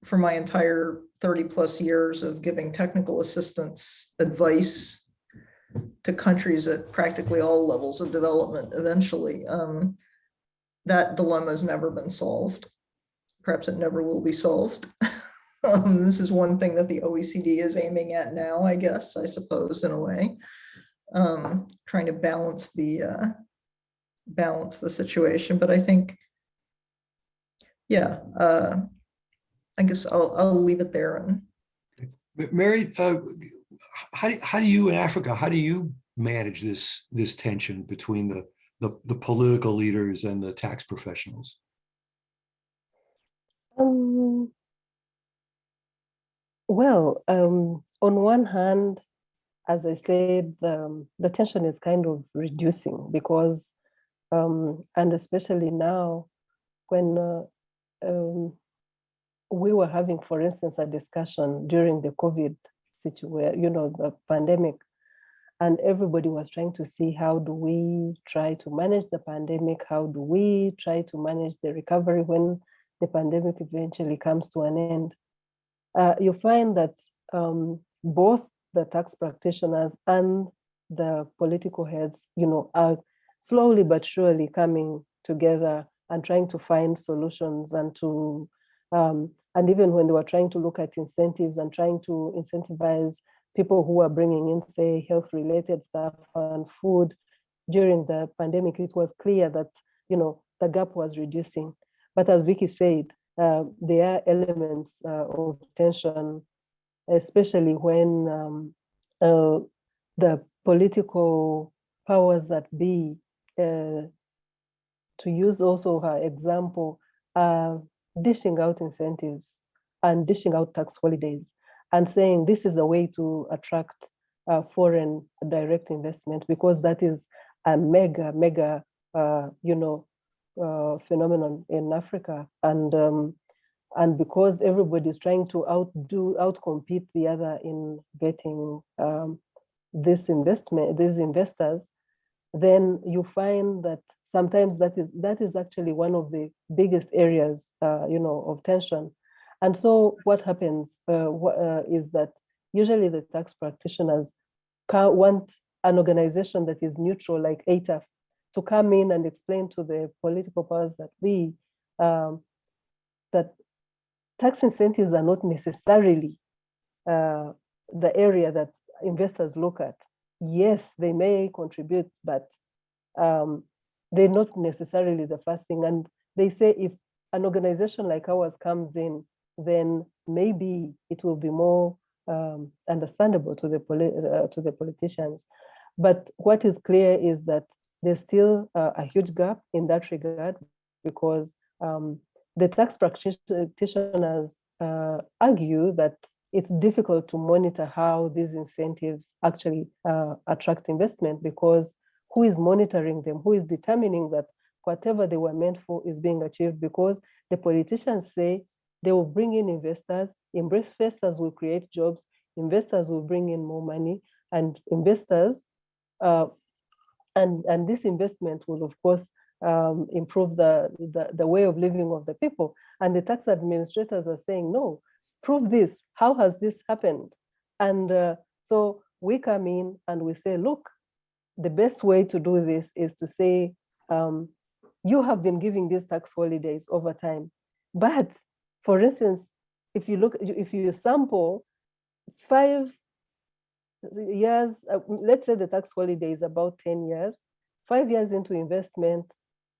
Speaker 7: for my entire 30 plus years of giving technical assistance advice to countries at practically all levels of development, eventually, that dilemma has never been solved. Perhaps it never will be solved. This is one thing that the OECD is aiming at now, I guess, I suppose, in a way, trying to balance the situation. But I think, I guess I'll leave it there. And
Speaker 4: Mary, how do you in Africa, how do you manage this tension between the political leaders and the tax professionals?
Speaker 5: Well, on one hand, as I said, the tension is kind of reducing because, and especially now when we were having, for instance, a discussion during the COVID situation, the pandemic, and everybody was trying to see how do we try to manage the pandemic, how do we try to manage the recovery when the pandemic eventually comes to an end. You find that both the tax practitioners and the political heads, are slowly but surely coming together and trying to find solutions and to, and even when they were trying to look at incentives and trying to incentivize people who are bringing in, say, health-related stuff and food during the pandemic, it was clear that, the gap was reducing. But as Vicky said, there are elements of tension, especially when the political powers that be, to use also her example, dishing out incentives and dishing out tax holidays and saying this is a way to attract foreign direct investment, because that is a mega phenomenon in Africa. And because everybody's trying to outcompete the other in getting these investors, then you find that sometimes that is actually one of the biggest areas, of tension. And so what happens is that usually the tax practitioners want an organization that is neutral, like ATAF, to come in and explain to the political powers that be that tax incentives are not necessarily the area that investors look at. Yes, they may contribute, but they're not necessarily the first thing. And they say if an organization like ours comes in then maybe it will be more understandable to the politicians. But what is clear is that there's still a huge gap in that regard, because the tax practitioners argue that it's difficult to monitor how these incentives actually attract investment, because who is monitoring them? Who is determining that whatever they were meant for is being achieved? Because the politicians say they will bring in investors will create jobs, investors will bring in more money, and investors, and this investment will, of course, improve the way of living of the people. And the tax administrators are saying, no, prove this. How has this happened? And so we come in and we say, look, the best way to do this is to say, you have been giving these tax holidays over time. But for instance, if you sample 5 years, let's say the tax holiday is about 10 years, 5 years into investment,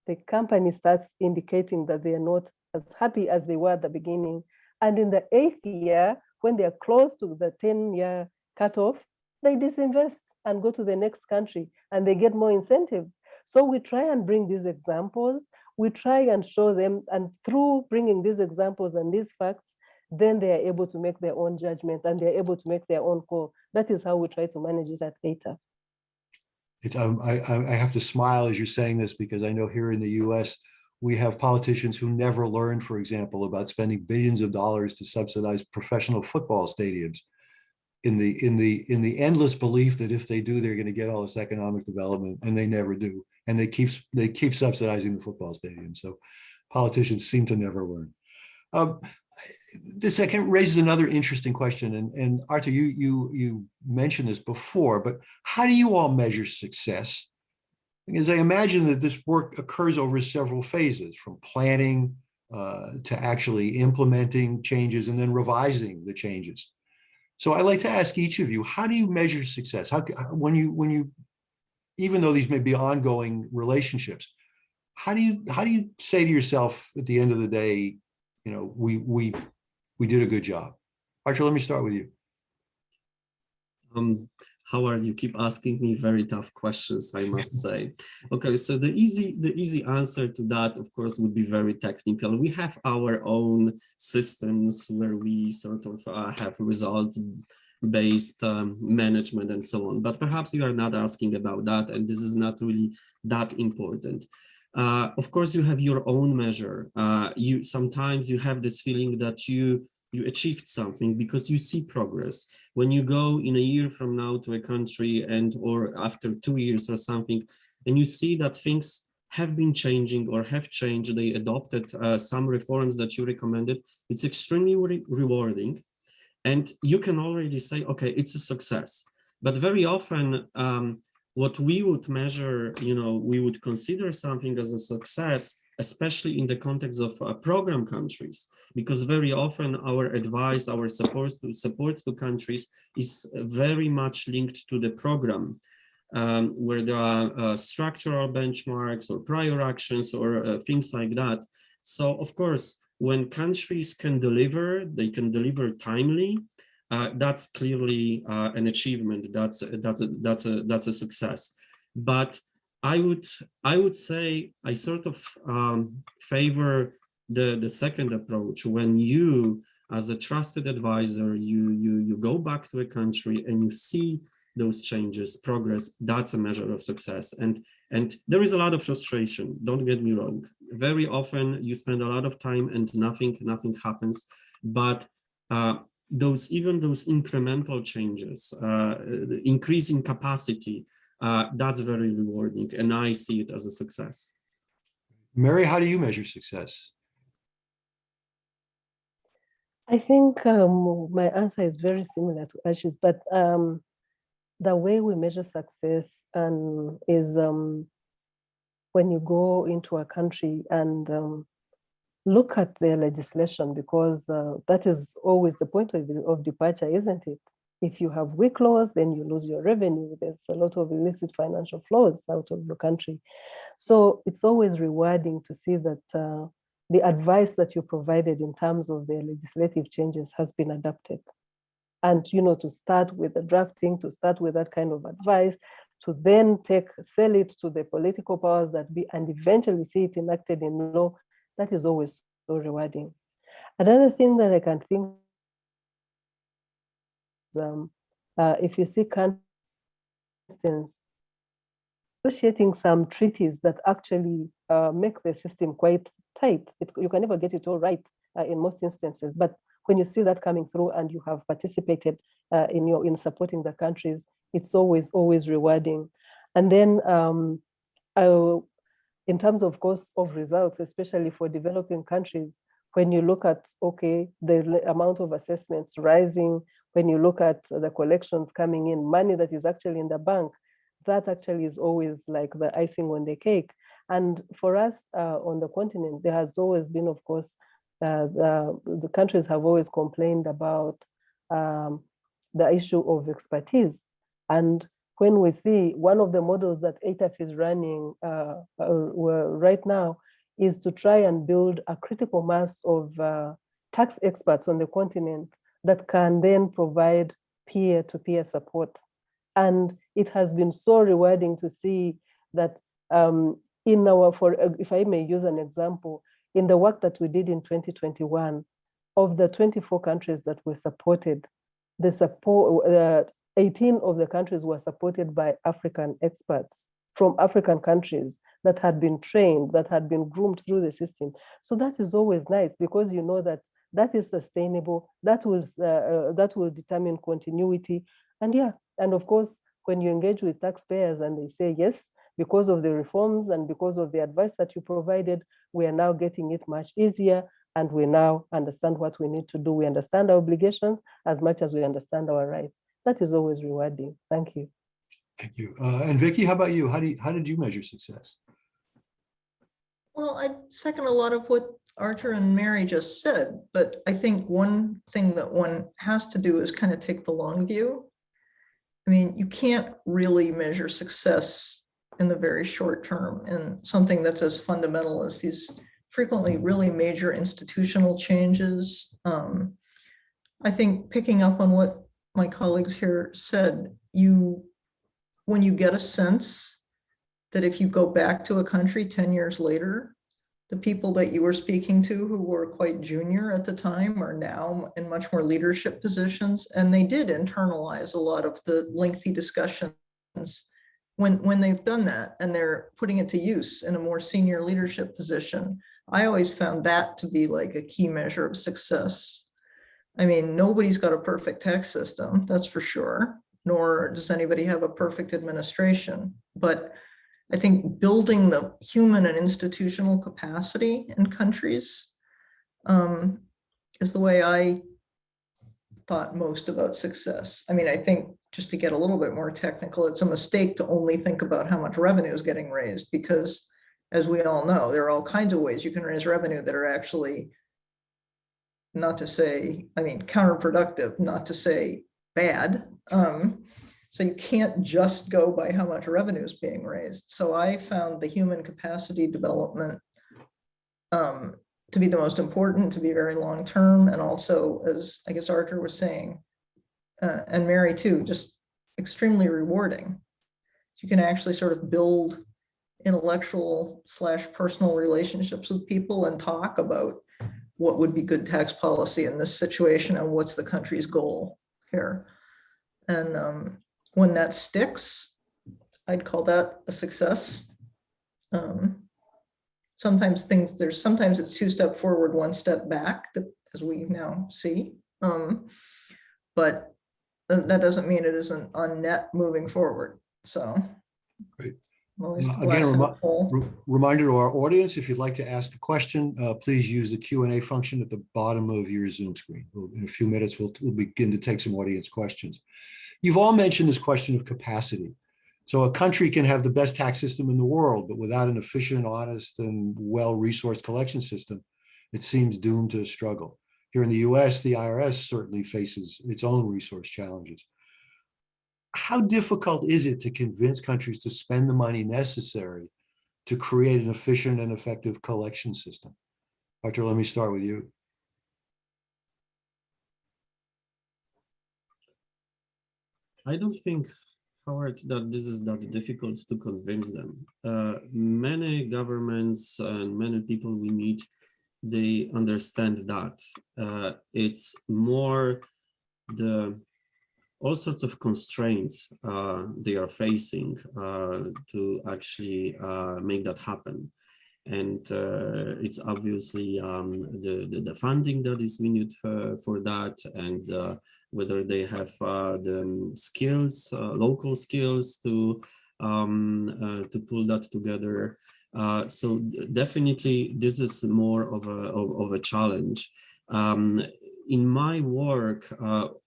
Speaker 5: the company starts indicating that they are not as happy as they were at the beginning. And in the 8th year, when they are close to the 10-year cutoff, they disinvest and go to the next country, and they get more incentives. So we try and bring these examples, we try and show them, and through bringing these examples and these facts, then they are able to make their own judgment and they're able to make their own call. That is how we try to manage it at ATA.
Speaker 4: I have to smile as you're saying this, because I know here in the US, we have politicians who never learned, for example, about spending billions of dollars to subsidize professional football stadiums in the endless belief that if they do, they're going to get all this economic development, and they never do. And they keep subsidizing the football stadium. So politicians seem to never learn. This raises another interesting question, and Arthur, you mentioned this before, but how do you all measure success? Because I imagine that this work occurs over several phases, from planning to actually implementing changes and then revising the changes. So I'd like to ask each of you, how do you measure success? When you, even though these may be ongoing relationships, how do you say to yourself at the end of the day, you know, we did a good job? Arthur, let me start with you.
Speaker 6: Howard, you keep asking me very tough questions, I must say. Okay, so the easy answer to that, of course, would be very technical. We have our own systems where we sort of have results-based management and so on. But perhaps you are not asking about that, and this is not really that important. Of course, you have your own measure. Sometimes you have this feeling that you achieved something because you see progress. When you go in a year from now to a country or after 2 years or something, and you see that things have been changing or have changed, they adopted some reforms that you recommended, it's extremely rewarding. And you can already say, okay, it's a success. But very often, what we would measure, we would consider something as a success, especially in the context of program countries, because very often our advice, our support to countries is very much linked to the program, where there are structural benchmarks or prior actions or things like that. So of course, when countries can deliver, they can deliver timely. That's clearly an achievement. That's a success. But I would say I sort of favor the second approach. When you, as a trusted advisor, you go back to a country and you see those changes, progress. That's a measure of success. And there is a lot of frustration. Don't get me wrong. Very often you spend a lot of time and nothing happens. But those incremental changes, increasing capacity, that's very rewarding, and I see it as a success.
Speaker 4: Mary, how do you measure success?
Speaker 5: I think my answer is very similar to Ashi's, but the way we measure success is when you go into a country and look at their legislation, because that is always the point of departure, isn't it? If you have weak laws, then you lose your revenue. There's a lot of illicit financial flows out of the country. So it's always rewarding to see that the advice that you provided in terms of the legislative changes has been adapted. And, you know, to start with the drafting, to start with that kind of advice, to then sell it to the political powers that be, and eventually see it enacted in law, that is always so rewarding. Another thing that I can think is, if you see countries, negotiating some treaties that actually make the system quite tight. You can never get it all right in most instances, but when you see that coming through and you have participated in supporting the countries, it's always rewarding. And then in terms, of course, of results, especially for developing countries, when you look at, okay, the amount of assessments rising, when you look at the collections coming in, money that is actually in the bank, that actually is always like the icing on the cake. And for us on the continent, there has always been, of course, the countries have always complained about the issue of expertise. And when we see one of the models that ATAF is running right now is to try and build a critical mass of tax experts on the continent that can then provide peer-to-peer support. And it has been so rewarding to see that if I may use an example, in the work that we did in 2021, of the 24 countries that were supported, 18 of the countries were supported by African experts from African countries that had been trained, that had been groomed through the system. So that is always nice, because you know that that is sustainable, that will determine continuity. And yeah, and of course, when you engage with taxpayers and they say, yes, because of the reforms and because of the advice that you provided, we are now getting it much easier, and we now understand what we need to do. We understand our obligations as much as we understand our rights. That is always rewarding. Thank you.
Speaker 4: Thank you. And Vicky, how about you? How did you measure success?
Speaker 7: Well, I second a lot of what Arthur and Mary just said, but I think one thing that one has to do is kind of take the long view. I mean, you can't really measure success in the very short term, and something that's as fundamental as these frequently really major institutional changes. I think picking up on what my colleagues here said, when you get a sense that if you go back to a country 10 years later, the people that you were speaking to who were quite junior at the time are now in much more leadership positions, and they did internalize a lot of the lengthy discussions when they've done that and they're putting it to use in a more senior leadership position. I always found that to be like a key measure of success. I mean, nobody's got a perfect tax system, that's for sure, nor does anybody have a perfect administration. But I think building the human and institutional capacity in countries is the way I thought most about success. I mean, I think, just to get a little bit more technical, it's a mistake to only think about how much revenue is getting raised, because as we all know, there are all kinds of ways you can raise revenue that are actually, not to say, I mean, counterproductive, not to say bad. So you can't just go by how much revenue is being raised. So I found the human capacity development to be the most important, to be very long-term, and also, as I guess Arthur was saying, and Mary too, just extremely rewarding. You can actually sort of build intellectual/personal relationships with people and talk about what would be good tax policy in this situation and what's the country's goal here. And when that sticks, I'd call that a success. Sometimes it's 2 steps forward, 1 step back, as we now see. But that doesn't mean it isn't on net moving forward. So,
Speaker 4: great.
Speaker 7: Again,
Speaker 4: reminder to our audience, if you'd like to ask a question, please use the Q&A function at the bottom of your Zoom screen. In a few minutes, we'll begin to take some audience questions. You've all mentioned this question of capacity. So a country can have the best tax system in the world, but without an efficient, honest, and well-resourced collection system, it seems doomed to a struggle. Here in the US, the IRS certainly faces its own resource challenges. How difficult is it to convince countries to spend the money necessary to create an efficient and effective collection system? Arthur, let me start with you.
Speaker 6: I don't think, Howard, that this is that difficult to convince them. Many governments and many people we meet, they understand that. It's more the all sorts of constraints they are facing to actually make that happen. And it's obviously the funding that is needed for that, and whether they have the skills, local skills to pull that together. So definitely, this is more of a challenge. In my work,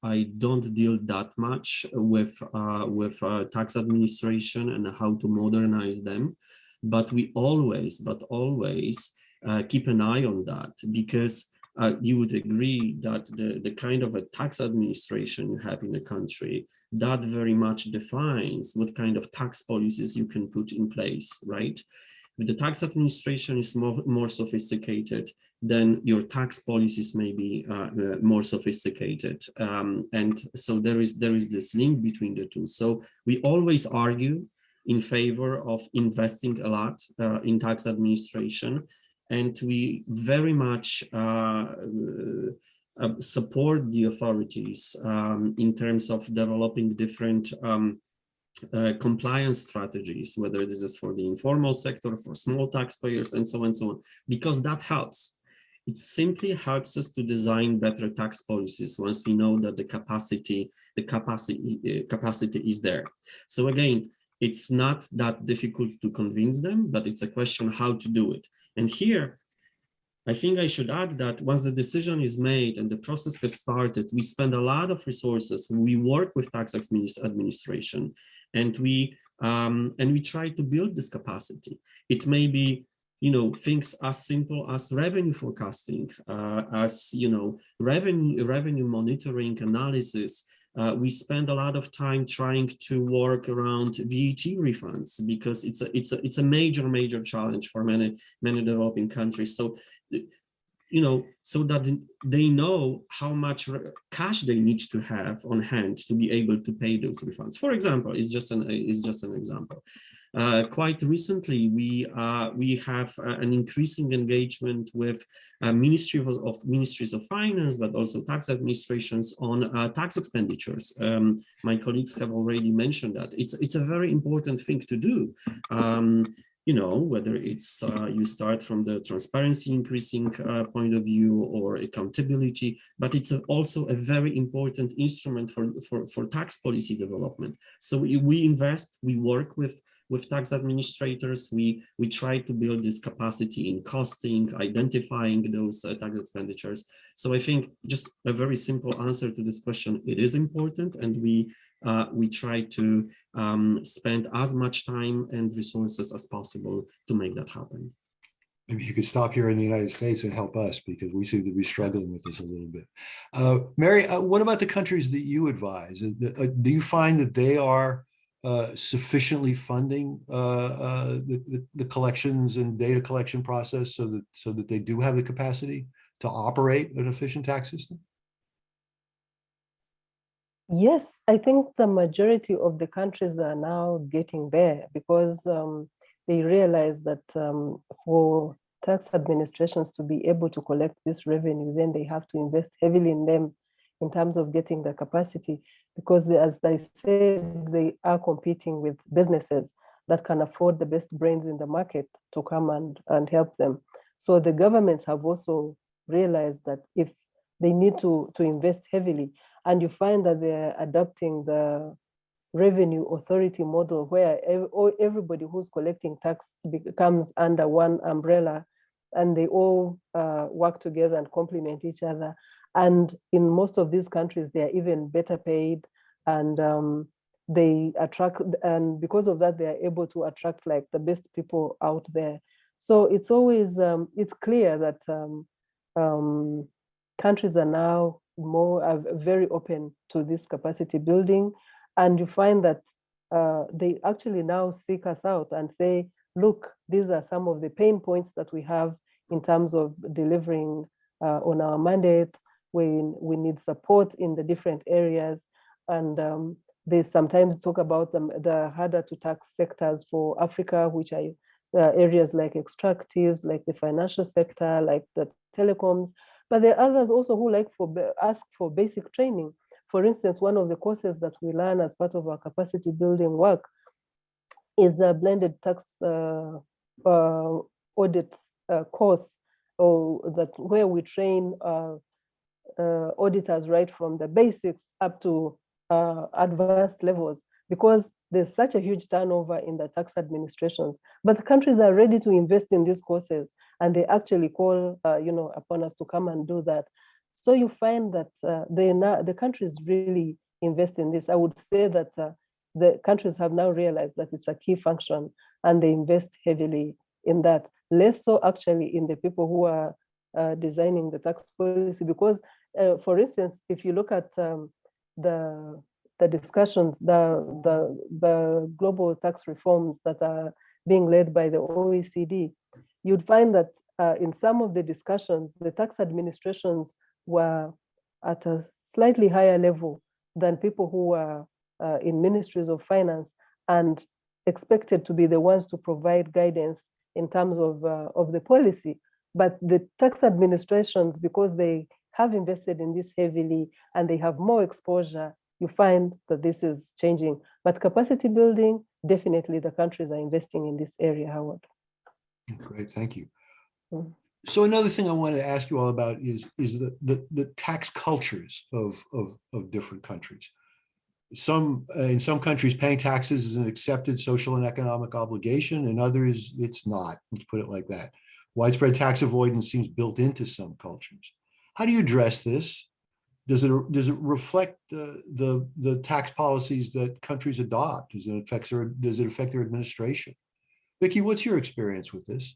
Speaker 6: I don't deal that much with tax administration and how to modernize them. But we always keep an eye on that, because you would agree that the kind of a tax administration you have in the country, that very much defines what kind of tax policies you can put in place, right? If the tax administration is more sophisticated, then your tax policies may be more sophisticated. And so there is this link between the two. So we always argue in favor of investing a lot in tax administration. And we very much support the authorities in terms of developing different compliance strategies, whether this is for the informal sector, for small taxpayers, and so on, because that helps. It simply helps us to design better tax policies once we know that the capacity is there. So again, it's not that difficult to convince them, but it's a question how to do it. And here, I think I should add that once the decision is made and the process has started, we spend a lot of resources. We work with tax administration, and we try to build this capacity. It may be, things as simple as revenue forecasting, revenue monitoring analysis. We spend a lot of time trying to work around VAT refunds, because it's a major challenge for many developing countries. So, so that they know how much cash they need to have on hand to be able to pay those refunds. For example, it's just an example. Quite recently, we have an increasing engagement with ministries of finance, but also tax administrations on tax expenditures. My colleagues have already mentioned that it's a very important thing to do. Whether it's you start from the transparency increasing point of view or accountability, but it's also a very important instrument for tax policy development. So we invest, we work with tax administrators, we try to build this capacity in costing, identifying those tax expenditures. So I think just a very simple answer to this question, it is important, and we try to spend as much time and resources as possible to make that happen.
Speaker 4: Maybe you could stop here in the United States and help us, because we seem to be struggling with this a little bit. Mary, what about the countries that you advise? Do you find that they are sufficiently funding the collections and data collection process so that they do have the capacity to operate an efficient tax system?
Speaker 5: Yes, I think the majority of the countries are now getting there, because they realize that for tax administrations to be able to collect this revenue, then they have to invest heavily in them in terms of getting the capacity, because as I said, they are competing with businesses that can afford the best brains in the market to come and help them. So the governments have also realized that if they need to invest heavily, and you find that they're adopting the revenue authority model, where everybody who's collecting tax comes under one umbrella, and they all work together and complement each other. And in most of these countries, they are even better paid, and they attract, and because of that, they are able to attract like the best people out there. So it's always, it's clear that countries are now very open to this capacity building. And you find that they actually now seek us out and say, look, these are some of the pain points that we have in terms of delivering on our mandate. We need support in the different areas. And they sometimes talk about the harder to tax sectors for Africa, which are areas like extractives, like the financial sector, like the telecoms. But there are others also who ask for basic training. For instance, one of the courses that we learn as part of our capacity building work is a blended tax audit course, where we train auditors right from the basics up to advanced levels, because there's such a huge turnover in the tax administrations. But the countries are ready to invest in these courses, and they actually call upon us to come and do that. So you find that the countries really invest in this. I would say that the countries have now realized that it's a key function, and they invest heavily in that. Less so actually in the people who are designing the tax policy, because for instance, if you look at the discussions, the global tax reforms that are being led by the OECD, you'd find that in some of the discussions, the tax administrations were at a slightly higher level than people who were in ministries of finance and expected to be the ones to provide guidance in terms of the policy. But the tax administrations, because they have invested in this heavily and they have more exposure, you find that this is changing. But capacity building, definitely the countries are investing in this area, Howard.
Speaker 4: Great, thank you. So another thing I wanted to ask you all about is the tax cultures of different countries. In some countries, paying taxes is an accepted social and economic obligation, and others it's not. Let's put it like that. Widespread tax avoidance seems built into some cultures. How do you address this? Does it reflect the tax policies that countries adopt? Does it affect their administration? Vicki, what's your experience with this?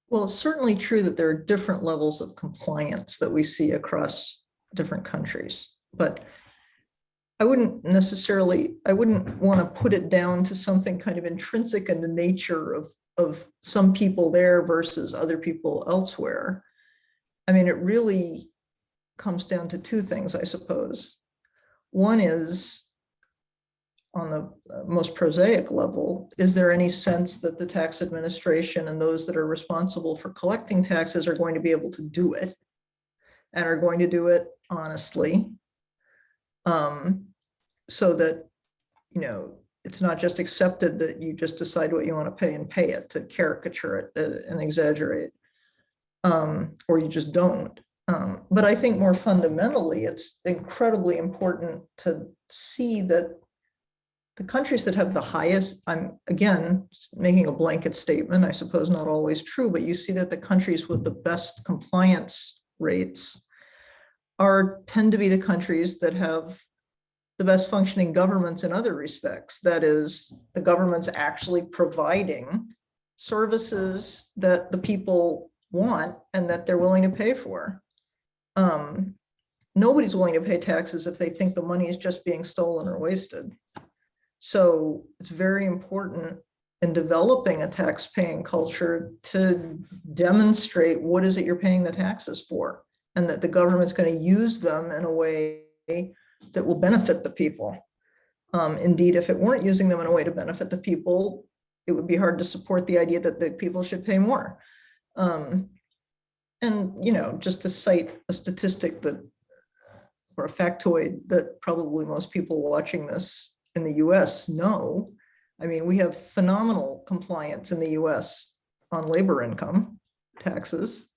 Speaker 7: Well, it's certainly true that there are different levels of compliance that we see across different countries, but I wouldn't want to put it down to something kind of intrinsic in the nature of some people there versus other people elsewhere. I mean, it really comes down to two things, I suppose. One is, on the most prosaic level, is there any sense that the tax administration and those that are responsible for collecting taxes are going to be able to do it and are going to do it honestly, so that, it's not just accepted that you just decide what you want to pay and pay it, to caricature it and exaggerate, or you just don't. But I think more fundamentally, it's incredibly important to see that the countries that have the highest, I'm again making a blanket statement, I suppose not always true, but you see that the countries with the best compliance rates tend to be the countries that have the best functioning governments in other respects. That is, the government's actually providing services that the people want and that they're willing to pay for. Nobody's willing to pay taxes if they think the money is just being stolen or wasted. So it's very important in developing a tax-paying culture to demonstrate what is it you're paying the taxes for, and that the government's going to use them in a way that will benefit the people. Indeed, if it weren't using them in a way to benefit the people, it would be hard to support the idea that the people should pay more. And, just to cite a statistic or a factoid that probably most people watching this in the US know, I mean, we have phenomenal compliance in the US on labor income taxes,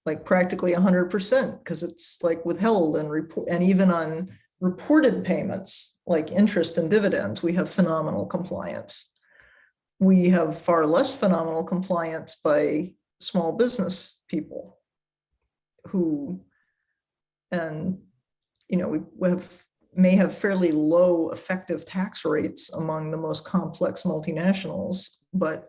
Speaker 7: like practically 100%, because it's like withheld and even on reported payments like interest and dividends, we have phenomenal compliance. We have far less phenomenal compliance by small business people may have fairly low effective tax rates among the most complex multinationals, but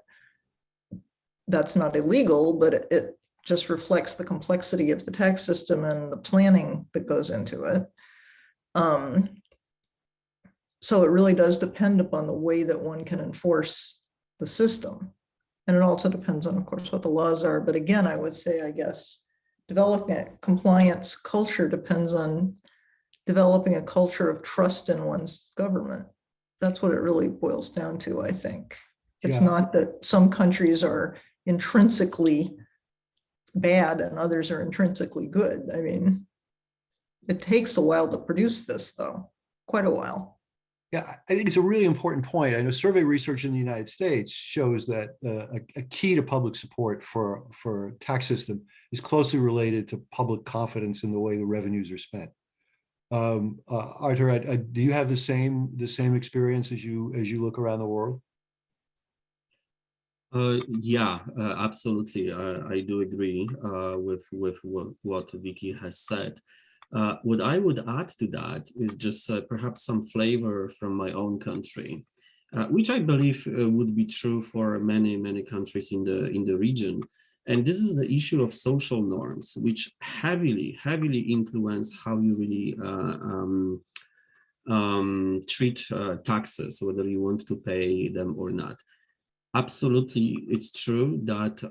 Speaker 7: that's not illegal, but it just reflects the complexity of the tax system and the planning that goes into it. So it really does depend upon the way that one can enforce the system. And it also depends on, of course, what the laws are. But again, I would say, I guess, developing a compliance culture depends on developing a culture of trust in one's government. That's what it really boils down to, I think. It's
Speaker 4: Yeah.
Speaker 7: not that some countries are intrinsically bad and others are intrinsically good. I mean, it takes a while to produce this, though, quite a while.
Speaker 4: Yeah, I think it's a really important point. I know survey research in the United States shows that a key to public support for a tax system is closely related to public confidence in the way the revenues are spent. Arthur, do you have the same experience as you look around the world?
Speaker 6: Yeah, absolutely. I do agree with what Vicky has said. What I would add to that is just perhaps some flavor from my own country, which I believe would be true for many countries in the region. And this is the issue of social norms, which heavily influence how you really treat taxes, whether you want to pay them or not. Absolutely, it's true that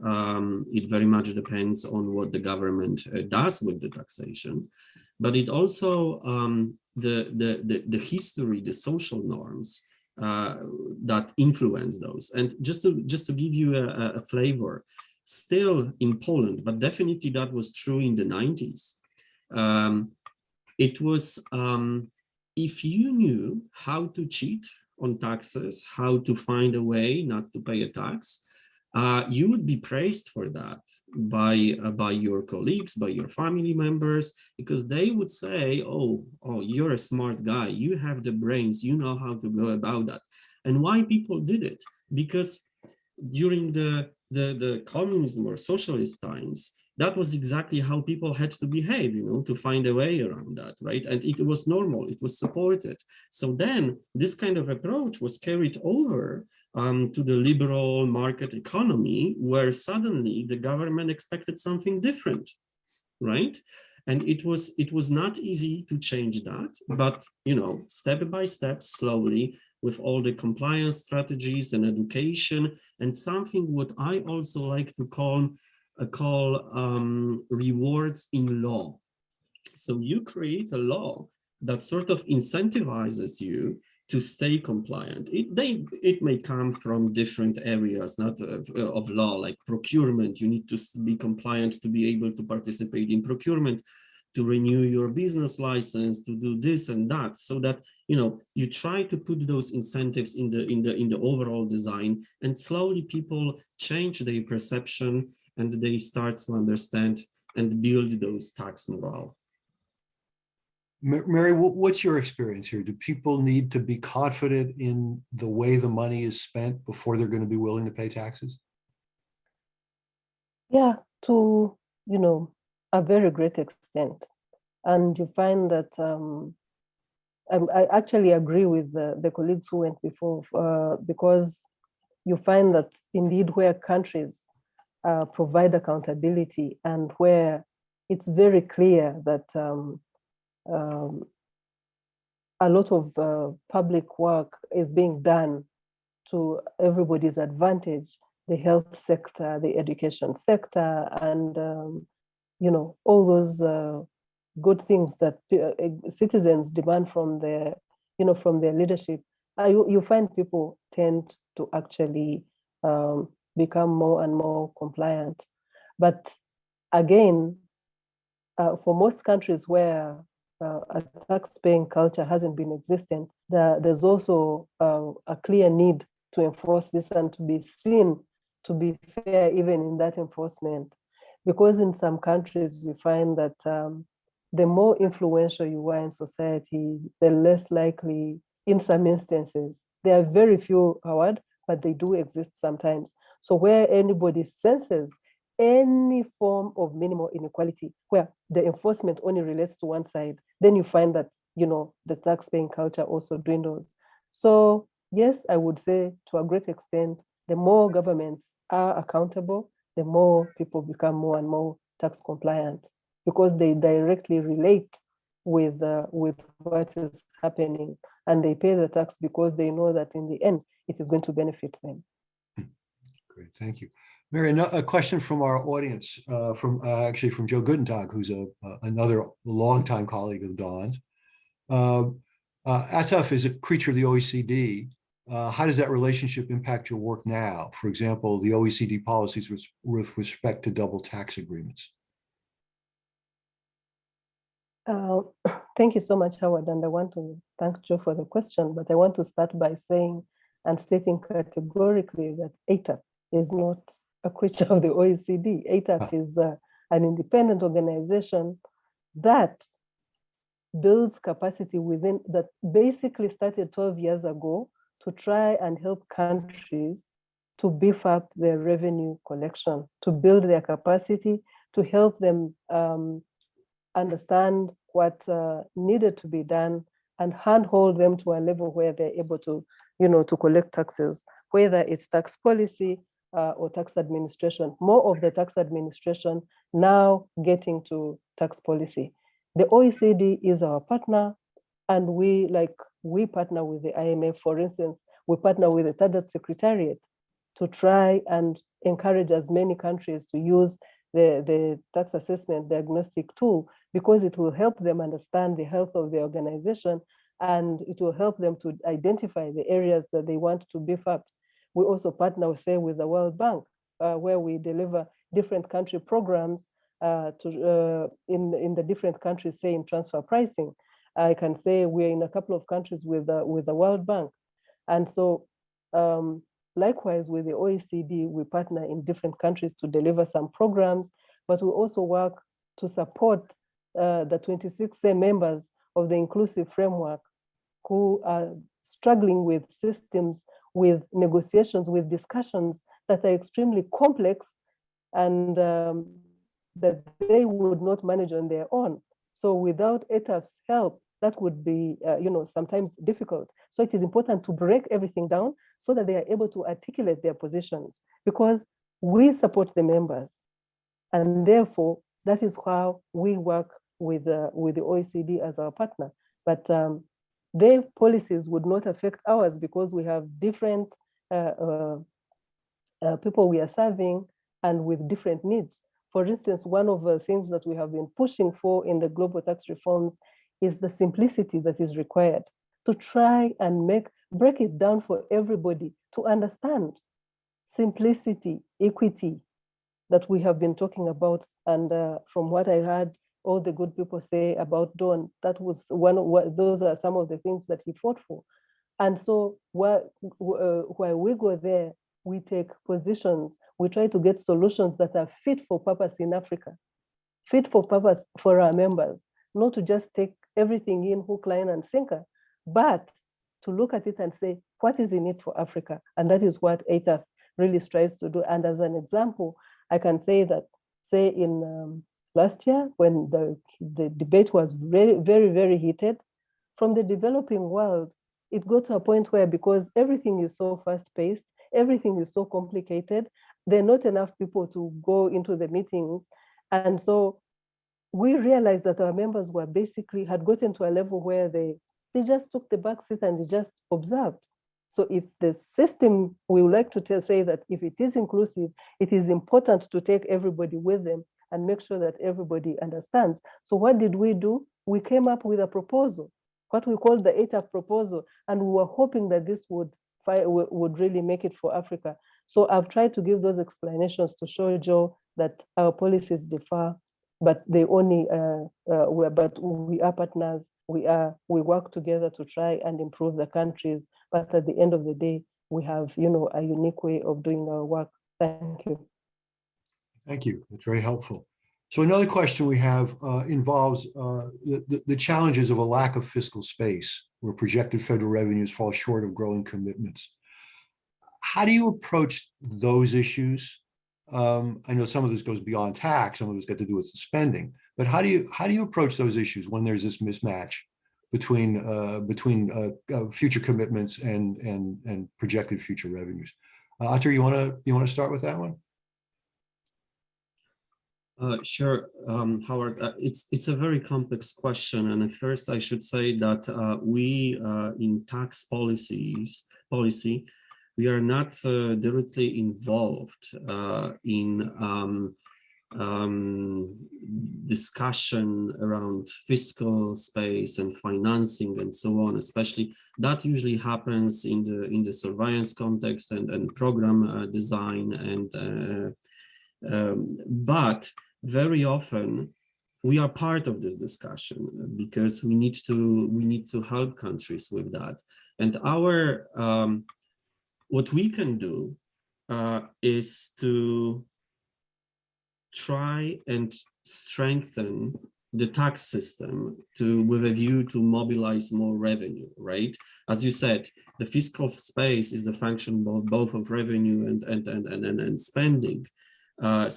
Speaker 6: it very much depends on what the government does with the taxation, but it also the history, the social norms that influence those. And just to give you a flavor, still in Poland, but definitely that was true in the 90s. It was if you knew how to cheat on taxes, how to find a way not to pay a tax, you would be praised for that by your colleagues, by your family members, because they would say, oh, you're a smart guy, you have the brains, you know how to go about that. And why people did it? Because during the communism or socialist times, that was exactly how people had to behave, to find a way around that, right? And it was normal, it was supported. So then this kind of approach was carried over to the liberal market economy, where suddenly the government expected something different, right? And it was not easy to change that, but step by step, slowly, with all the compliance strategies and education, and something what I also like to call rewards in law. So you create a law that sort of incentivizes you to stay compliant. It may come from different areas, not of law, like procurement. You need to be compliant to be able to participate in procurement, to renew your business license, to do this and that, so that you try to put those incentives in the overall design, and slowly people change their perception and they start to understand and build those tax morale.
Speaker 4: Mary, what's your experience here? Do people need to be confident in the way the money is spent before they're going to be willing to pay taxes?
Speaker 5: Yeah, to a very great extent. And you find that I actually agree with the colleagues who went before, because you find that indeed where countries provide accountability and where it's very clear that a lot of public work is being done to everybody's advantage, the health sector, the education sector, and all those good things that citizens demand from their leadership. You find people tend to actually become more and more compliant. But again, for most countries where a tax-paying culture hasn't been existent, there's also a clear need to enforce this and to be seen to be fair even in that enforcement. Because in some countries, you find that the more influential you are in society, the less likely, in some instances, there are very few, Howard, but they do exist sometimes. So where anybody senses any form of minimal inequality, where the enforcement only relates to one side, then you find that, the tax-paying culture also dwindles. So yes, I would say to a great extent, the more governments are accountable, the more people become more and more tax compliant, because they directly relate with what is happening, and they pay the tax because they know that in the end, it is going to benefit them.
Speaker 4: Great, thank you. Mary, a question from our audience, actually from Joe Goodentag, who's another longtime colleague of Don's. ATAF is a creature of the OECD. How does that relationship impact your work now? For example, the OECD policies with respect to double tax agreements.
Speaker 5: Thank you so much, Howard. And I want to thank Joe for the question, but I want to start by saying and stating categorically that ATAF is not a creature of the OECD. ATAF is an independent organization that builds capacity within, that basically started 12 years ago to try and help countries to beef up their revenue collection, to build their capacity, to help them understand what needed to be done and handhold them to a level where they're able to, to collect taxes, whether it's tax policy or tax administration. More of the tax administration now getting to tax policy. The OECD is our partner, and we partner with the IMF. For instance, we partner with the TADAT Secretariat to try and encourage as many countries to use the tax assessment diagnostic tool, because it will help them understand the health of the organization, and it will help them to identify the areas that they want to beef up. We also partner, say, with the World Bank, where we deliver different country programs in the different countries, say in transfer pricing. I can say we're in a couple of countries with the World Bank. And so likewise with the OECD, we partner in different countries to deliver some programs, but we also work to support the 26 members of the inclusive framework who are struggling with systems, with negotiations, with discussions that are extremely complex and that they would not manage on their own. So without ATAF's help, that would be, sometimes difficult. So it is important to break everything down so that they are able to articulate their positions, because we support the members. And therefore, that is how we work with the OECD as our partner. But their policies would not affect ours because we have different people we are serving and with different needs. For instance, one of the things that we have been pushing for in the global tax reforms is the simplicity that is required to try and break it down for everybody to understand. Simplicity, equity that we have been talking about, and from what I heard all the good people say about Don, that was those are some of the things that he fought for. And so while we go there, we take positions, we try to get solutions that are fit for purpose in Africa, fit for purpose for our members, not to just take everything in hook, line, and sinker, but to look at it and say, what is in it for Africa? And that is what ATAF really strives to do. And as an example, I can say that, say in last year, when the debate was very, very, very heated, from the developing world, it got to a point where, because everything is so fast-paced, everything is so complicated, there are not enough people to go into the meetings. And so we realized that our members were basically had gotten to a level where they just took the back seat and they just observed. So if the system, we would like to say that if it is inclusive, it is important to take everybody with them and make sure that everybody understands. So what did we do? We came up with a proposal, what we call the ATAF proposal, and we were hoping that this would really make it for Africa. So I've tried to give those explanations to show Joe that our policies differ, but they only, but we are partners. We work together to try and improve the countries. But at the end of the day, we have, a unique way of doing our work. Thank you.
Speaker 4: Thank you. That's very helpful. So another question we have involves the challenges of a lack of fiscal space, where projected federal revenues fall short of growing commitments. How do you approach those issues? I know some of this goes beyond tax, some of it's got to do with spending, but how do you approach those issues when there's this mismatch between future commitments and projected future revenues? Atar, you want to start with that one?
Speaker 6: Sure, Howard. It's a very complex question, and at first I should say that we in tax policy We are not directly involved in discussion around fiscal space and financing and so on. Especially that usually happens in the surveillance context and program design and but very often we are part of this discussion because we need to help countries with that. And our what we can do is to try and strengthen the tax system with a view to mobilize more revenue, right? As you said, the fiscal space is the function both of revenue and spending. The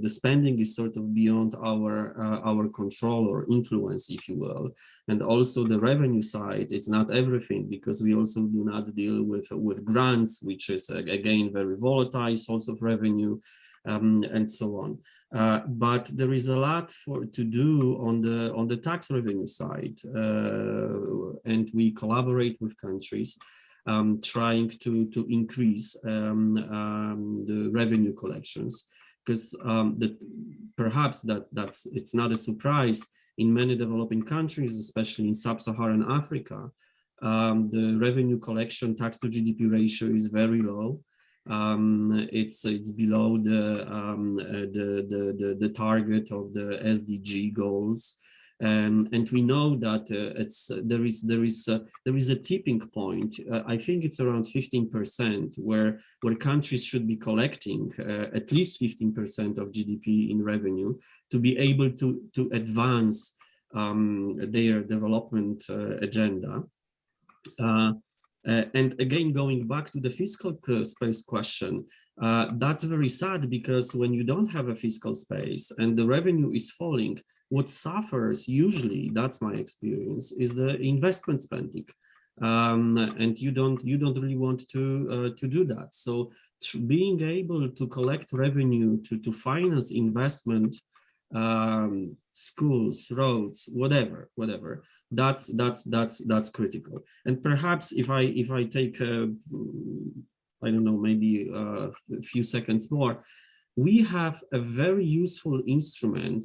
Speaker 6: spending is sort of beyond our control or influence, if you will, and also the revenue side is not everything, because we also do not deal with grants, which is again very volatile source of revenue, and so on. But there is a lot to do on the tax revenue side, and we collaborate with countries. Trying to increase the revenue collections, because perhaps it's not a surprise in many developing countries, especially in sub-Saharan Africa, the revenue collection tax to GDP ratio is very low. It's below the target of the SDG goals. And we know that there is a tipping point. I think it's around 15% where countries should be collecting at least 15% of GDP in revenue to be able to advance their development agenda. And again, going back to the fiscal space question, that's very sad, because when you don't have a fiscal space and the revenue is falling, what suffers usually, that's my experience, is the investment spending, and you don't really want to do that. So being able to collect revenue to finance investment, schools, roads, whatever, that's critical. And perhaps if I take I don't know, maybe a few seconds more. We have a very useful instrument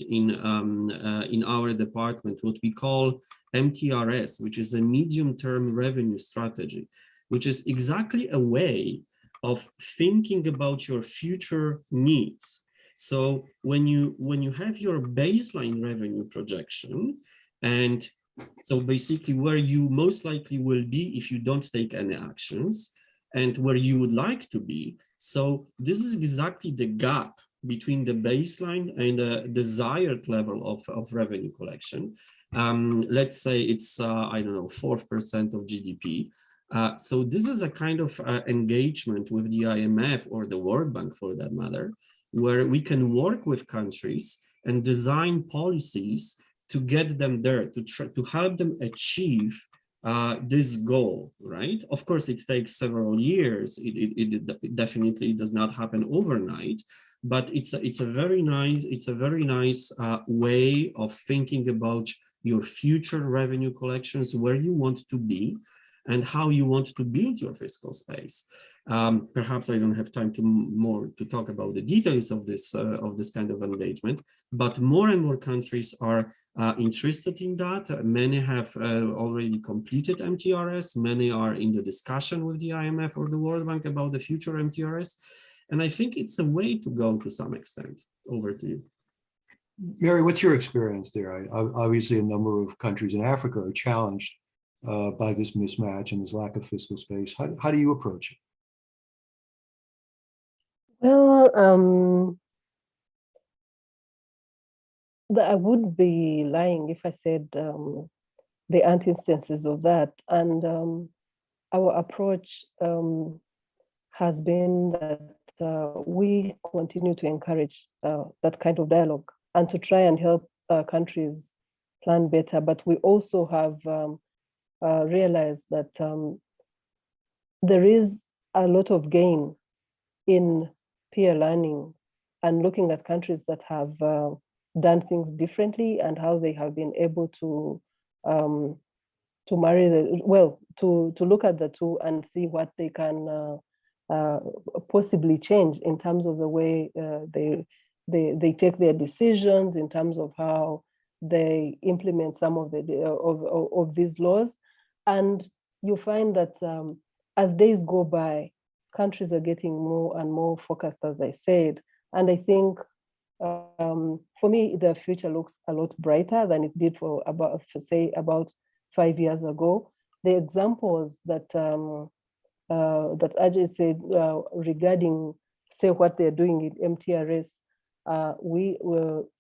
Speaker 6: in our department, what we call MTRS, which is a medium-term revenue strategy, which is exactly a way of thinking about your future needs. So when you have your baseline revenue projection, and so basically where you most likely will be if you don't take any actions, and where you would like to be. So this is exactly the gap between the baseline and the desired level of revenue collection. Let's say it's, I don't know, 4% of GDP. So this is a kind of engagement with the IMF or the World Bank, for that matter, where we can work with countries and design policies to get them there, to help them achieve this goal, right? Of course, it takes several years. It definitely does not happen overnight, but it's a very nice way of thinking about your future revenue collections, where you want to be, and how you want to build your fiscal space. Perhaps I don't have time to talk about the details of this kind of engagement, but more and more countries are interested in that. Many have already completed MTRS. Many are in the discussion with the IMF or the World Bank about the future MTRS. And I think it's a way to go to some extent. Over to you.
Speaker 4: Mary, what's your experience there? Obviously, a number of countries in Africa are challenged by this mismatch and this lack of fiscal space. How do you approach it?
Speaker 5: Well, I would be lying if I said there aren't instances of that. And our approach has been that we continue to encourage that kind of dialogue and to try and help countries plan better. But we also have realized that there is a lot of gain in peer learning and looking at countries that have done things differently and how they have been able to marry the, well, to look at the two and see what they can possibly change in terms of the way they take their decisions, in terms of how they implement some of of these laws. And you find that as days go by, countries are getting more and more focused, as I said. And I think for me, the future looks a lot brighter than it did for about 5 years ago. The examples that that Ajay said regarding, say, what they're doing in MTRS,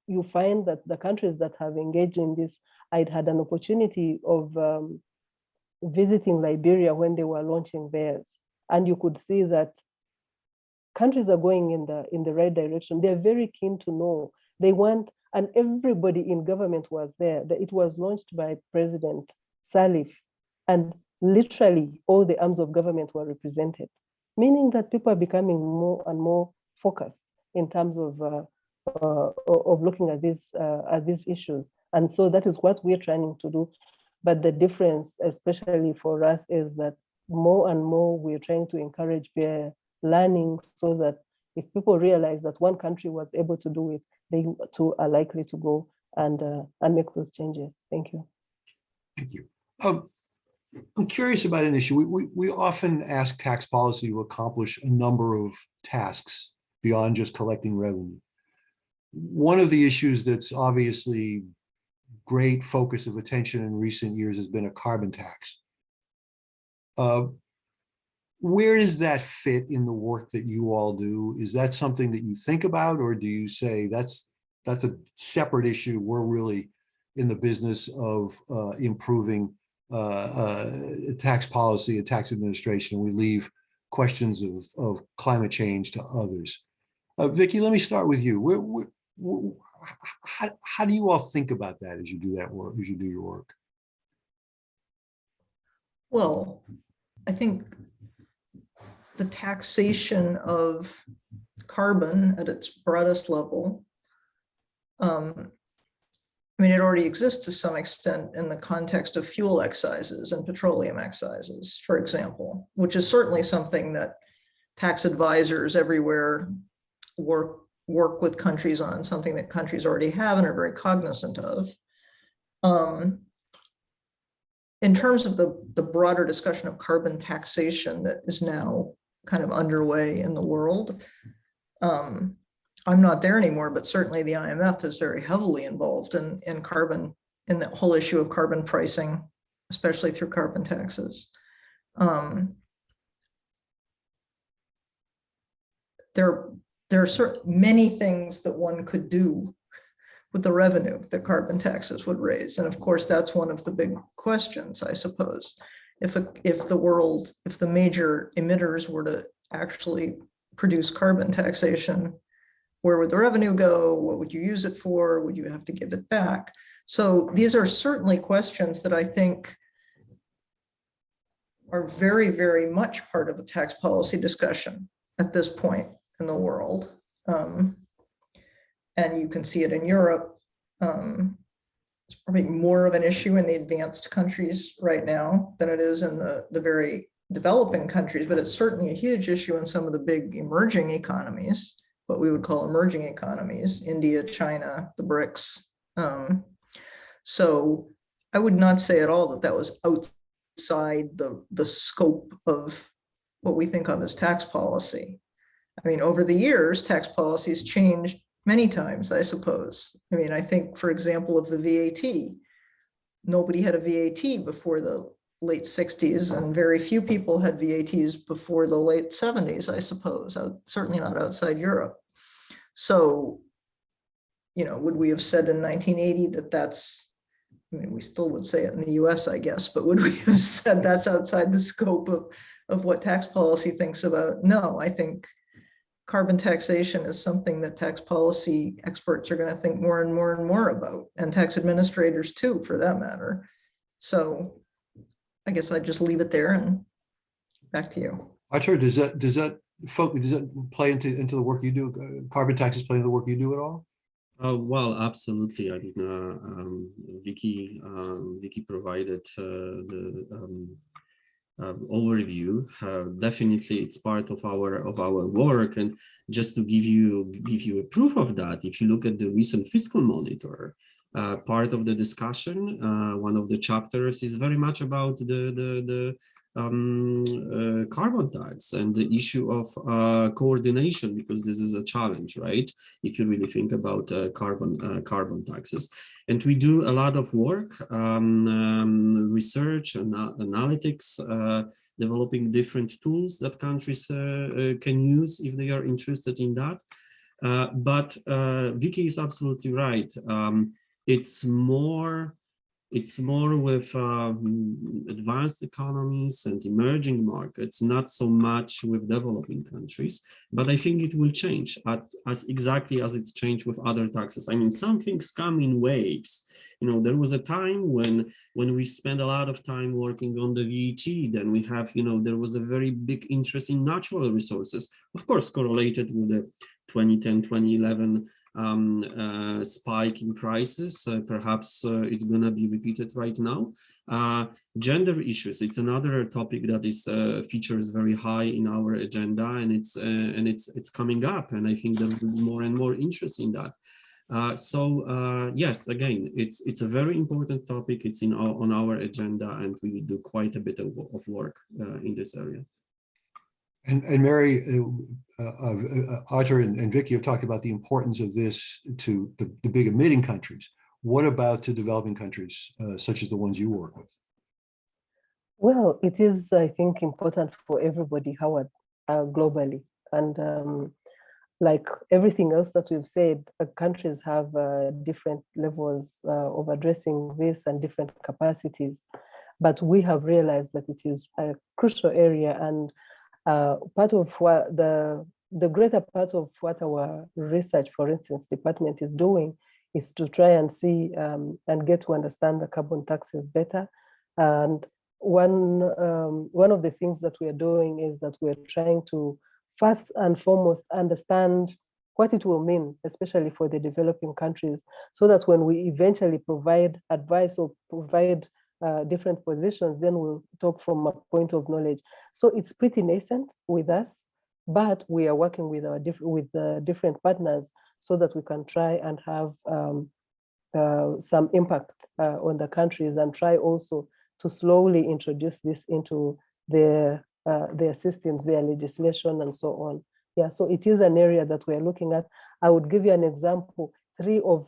Speaker 5: you find that the countries that have engaged in this, I'd had an opportunity of visiting Liberia when they were launching theirs, and you could see that countries are going in the right direction. They're very keen to know. They want, and everybody in government was there. It was launched by President Salif, and literally all the arms of government were represented, meaning that people are becoming more and more focused in terms of looking at these issues. And so that is what we're trying to do. But the difference, especially for us, is that more and more we're trying to encourage peer learning, so that if people realize that one country was able to do it, they too are likely to go and make those changes. Thank you.
Speaker 4: Thank you. I'm curious about an issue. We often ask tax policy to accomplish a number of tasks beyond just collecting revenue. One of the issues that's obviously great focus of attention in recent years has been a carbon tax. Where does that fit in the work that you all do? Is that something that you think about, or do you say that's a separate issue? We're really in the business of improving tax policy and tax administration. We leave questions of climate change to others. Vicki, let me start with you. How do you all think about that as you do that work, as you do your work?
Speaker 7: Well, I think the taxation of carbon at its broadest level, I mean, it already exists to some extent in the context of fuel excises and petroleum excises, for example, which is certainly something that tax advisors everywhere work with countries on, something that countries already have and are very cognizant of. In terms of the broader discussion of carbon taxation that is now kind of underway in the world, I'm not there anymore, but certainly the IMF is very heavily involved in carbon, in the whole issue of carbon pricing, especially through carbon taxes. There are many things that one could do with the revenue that carbon taxes would raise. And of course, that's one of the big questions, I suppose. If the major emitters were to actually produce carbon taxation, where would the revenue go? What would you use it for? Would you have to give it back? So these are certainly questions that I think are very, very much part of the tax policy discussion at this point in the world. And you can see it in Europe. It's probably more of an issue in the advanced countries right now than it is in the very developing countries, but it's certainly a huge issue in some of the big emerging economies, what we would call emerging economies, India, China, the BRICS. So I would not say at all that that was outside the scope of what we think of as tax policy. I mean, over the years, tax policies changed many times, I suppose. I mean, I think, for example, of the VAT, nobody had a VAT before the late 60s, and very few people had VATs before the late 70s, I suppose, certainly not outside Europe. So, you know, would we have said in 1980 that that's, I mean, we still would say it in the US, I guess, but would we have said that's outside the scope of what tax policy thinks about? No, I think carbon taxation is something that tax policy experts are going to think more and more and more about, and tax administrators too, for that matter. So I guess I just leave it there and back to you.
Speaker 4: Arthur, does that play into the work you do? Carbon taxes play into the work you do at all?
Speaker 6: Well, absolutely. I mean, Vicky provided the overview. Definitely, it's part of our work. And just to give you a proof of that, if you look at the recent fiscal monitor, part of the discussion, one of the chapters is very much about the carbon tax and the issue of coordination, because this is a challenge, right? If you really think about carbon taxes. And we do a lot of work, research and analytics, developing different tools that countries can use if they are interested in that. But Vicky is absolutely right. It's more with advanced economies and emerging markets, not so much with developing countries. But I think it will change as exactly as it's changed with other taxes. I mean, some things come in waves. You know, there was a time when we spent a lot of time working on the VAT. Then we have, you know, there was a very big interest in natural resources, of course, correlated with the 2010, 2011 spike in prices. Perhaps it's going to be repeated right now. Gender issues, it's another topic that is features very high in our agenda, and it's coming up, and I think there will be more and more interest in that. Yes, again, it's a very important topic. It's on our agenda, and we do quite a bit of work in this area.
Speaker 4: And Mary, Audrey and Vicky have talked about the importance of this to the big emitting countries. What about to developing countries, such as the ones you work with?
Speaker 5: Well, it is, I think, important for everybody, Howard, globally. And like everything else that we've said, countries have different levels of addressing this and different capacities. But we have realized that it is a crucial area, and part of what the greater part of what our research, for instance, department is doing is to try and see and get to understand the carbon taxes better. And one of the things that we are doing is that we're trying to first and foremost understand what it will mean, especially for the developing countries, so that when we eventually provide advice or provide different positions, then we'll talk from a point of knowledge. So it's pretty nascent with us, but we are working with our different partners so that we can try and have some impact on the countries, and try also to slowly introduce this into their systems, their legislation, and so on. Yeah, so it is an area that we are looking at. I would give you an example. Three of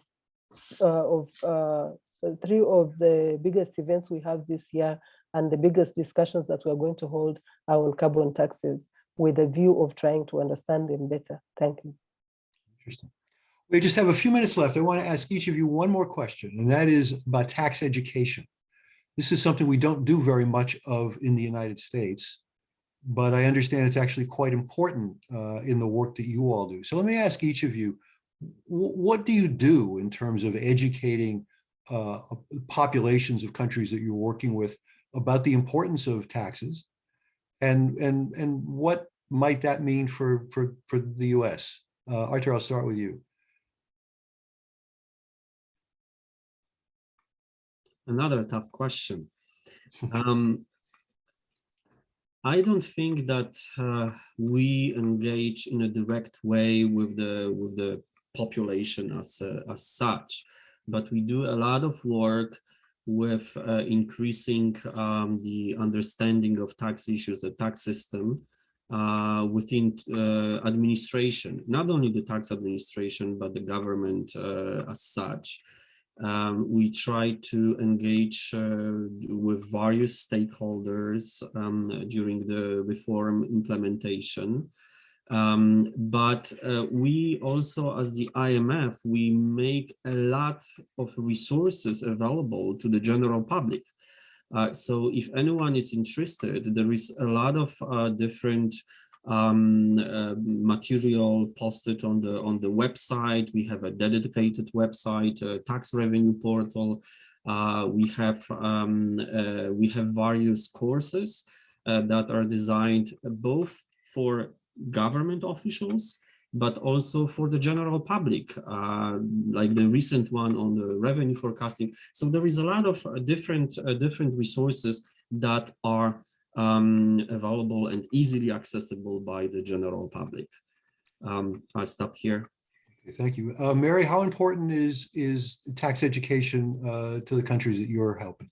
Speaker 5: the biggest events we have this year and the biggest discussions that we're going to hold are on carbon taxes, with a view of trying to understand them better. Thank you.
Speaker 4: Interesting. We just have a few minutes left. I want to ask each of you one more question, and that is about tax education. This is something we don't do very much of in the United States, but I understand it's actually quite important in the work that you all do. So let me ask each of you, what do you do in terms of educating populations of countries that you're working with about the importance of taxes, and what might that mean for the US? Arthur, I'll start with you.
Speaker 6: Another tough question. I don't think that we engage in a direct way with the population as such, but we do a lot of work with increasing the understanding of tax issues, the tax system within administration, not only the tax administration, but the government as such. We try to engage with various stakeholders during the reform implementation. But we also, as the IMF, we make a lot of resources available to the general public. So if anyone is interested, there is a lot of different material posted on the website. We have a dedicated website, a tax revenue portal. We have various courses that are designed both for government officials but also for the general public, like the recent one on the revenue forecasting. So there is a lot of different resources that are available and easily accessible by the general public. I'll stop here.
Speaker 4: Okay, thank you. Mary, how important is tax education to the countries that you're helping?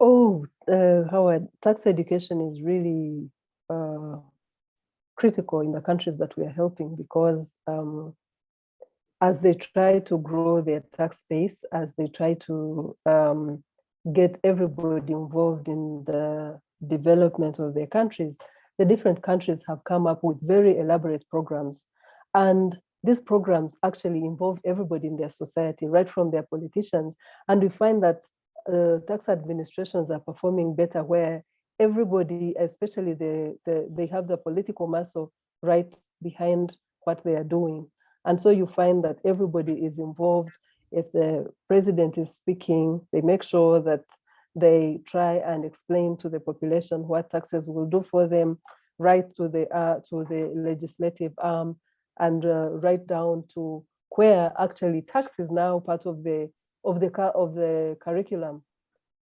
Speaker 5: Oh, Howard, tax education is really critical in the countries that we are helping, because as they try to grow their tax base, as they try to get everybody involved in the development of their countries, the different countries have come up with very elaborate programs. And these programs actually involve everybody in their society, right from their politicians. And we find that tax administrations are performing better where everybody, especially they have the political muscle right behind what they are doing. And so you find that everybody is involved. If the president is speaking, they make sure that they try and explain to the population what taxes will do for them, right to the legislative arm, and right down to where actually tax is now part of the curriculum,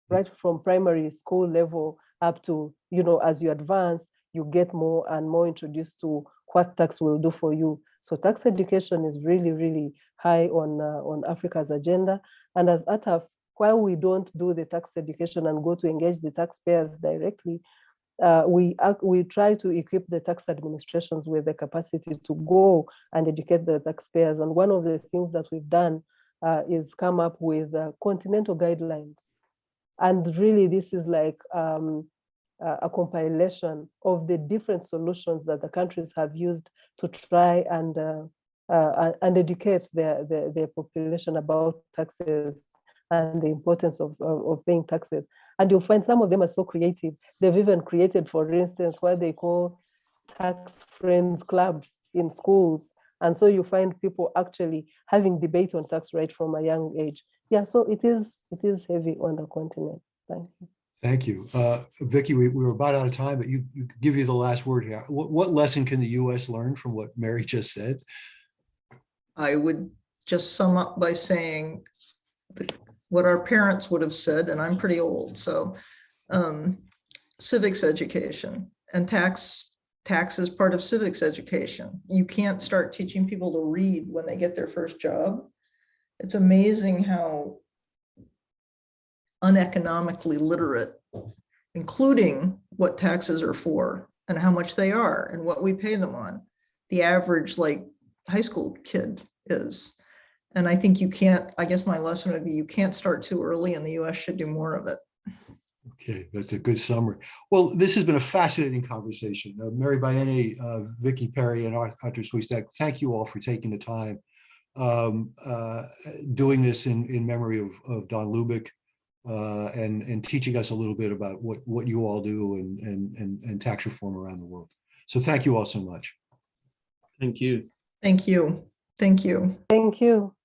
Speaker 5: right from primary school level up to, as you advance, you get more and more introduced to what tax will do for you. So tax education is really, really high on Africa's agenda. And as ATAF, while we don't do the tax education and go to engage the taxpayers directly, we try to equip the tax administrations with the capacity to go and educate the taxpayers. And one of the things that we've done is come up with continental guidelines. And really, this is like a compilation of the different solutions that the countries have used to try and educate their population about taxes and the importance of paying taxes. And you'll find some of them are so creative. They've even created, for instance, what they call tax friends clubs in schools. And so you find people actually having debate on tax right from a young age. Yeah, so it is heavy on the continent. Thank you.
Speaker 4: Thank you. Vicki, we were about out of time, but you give you the last word here. What lesson can the US learn from what Mary just said?
Speaker 7: I would just sum up by saying what our parents would have said, and I'm pretty old, so civics education and tax is part of civics education. You can't start teaching people to read when they get their first job. It's amazing how uneconomically literate, including what taxes are for and how much they are and what we pay them on, the average high school kid is. And I think I guess my lesson would be you can't start too early, and the US should do more of it.
Speaker 4: Okay, that's a good summary. Well, this has been a fascinating conversation. Mary Bayene, Vicki Perry, and Arthur Swistak, thank you all for taking the time doing this in memory of Don Lubick and teaching us a little bit about what you all do and tax reform around the world. So thank you all so much.
Speaker 6: Thank you.
Speaker 7: Thank you. Thank you.
Speaker 5: Thank you.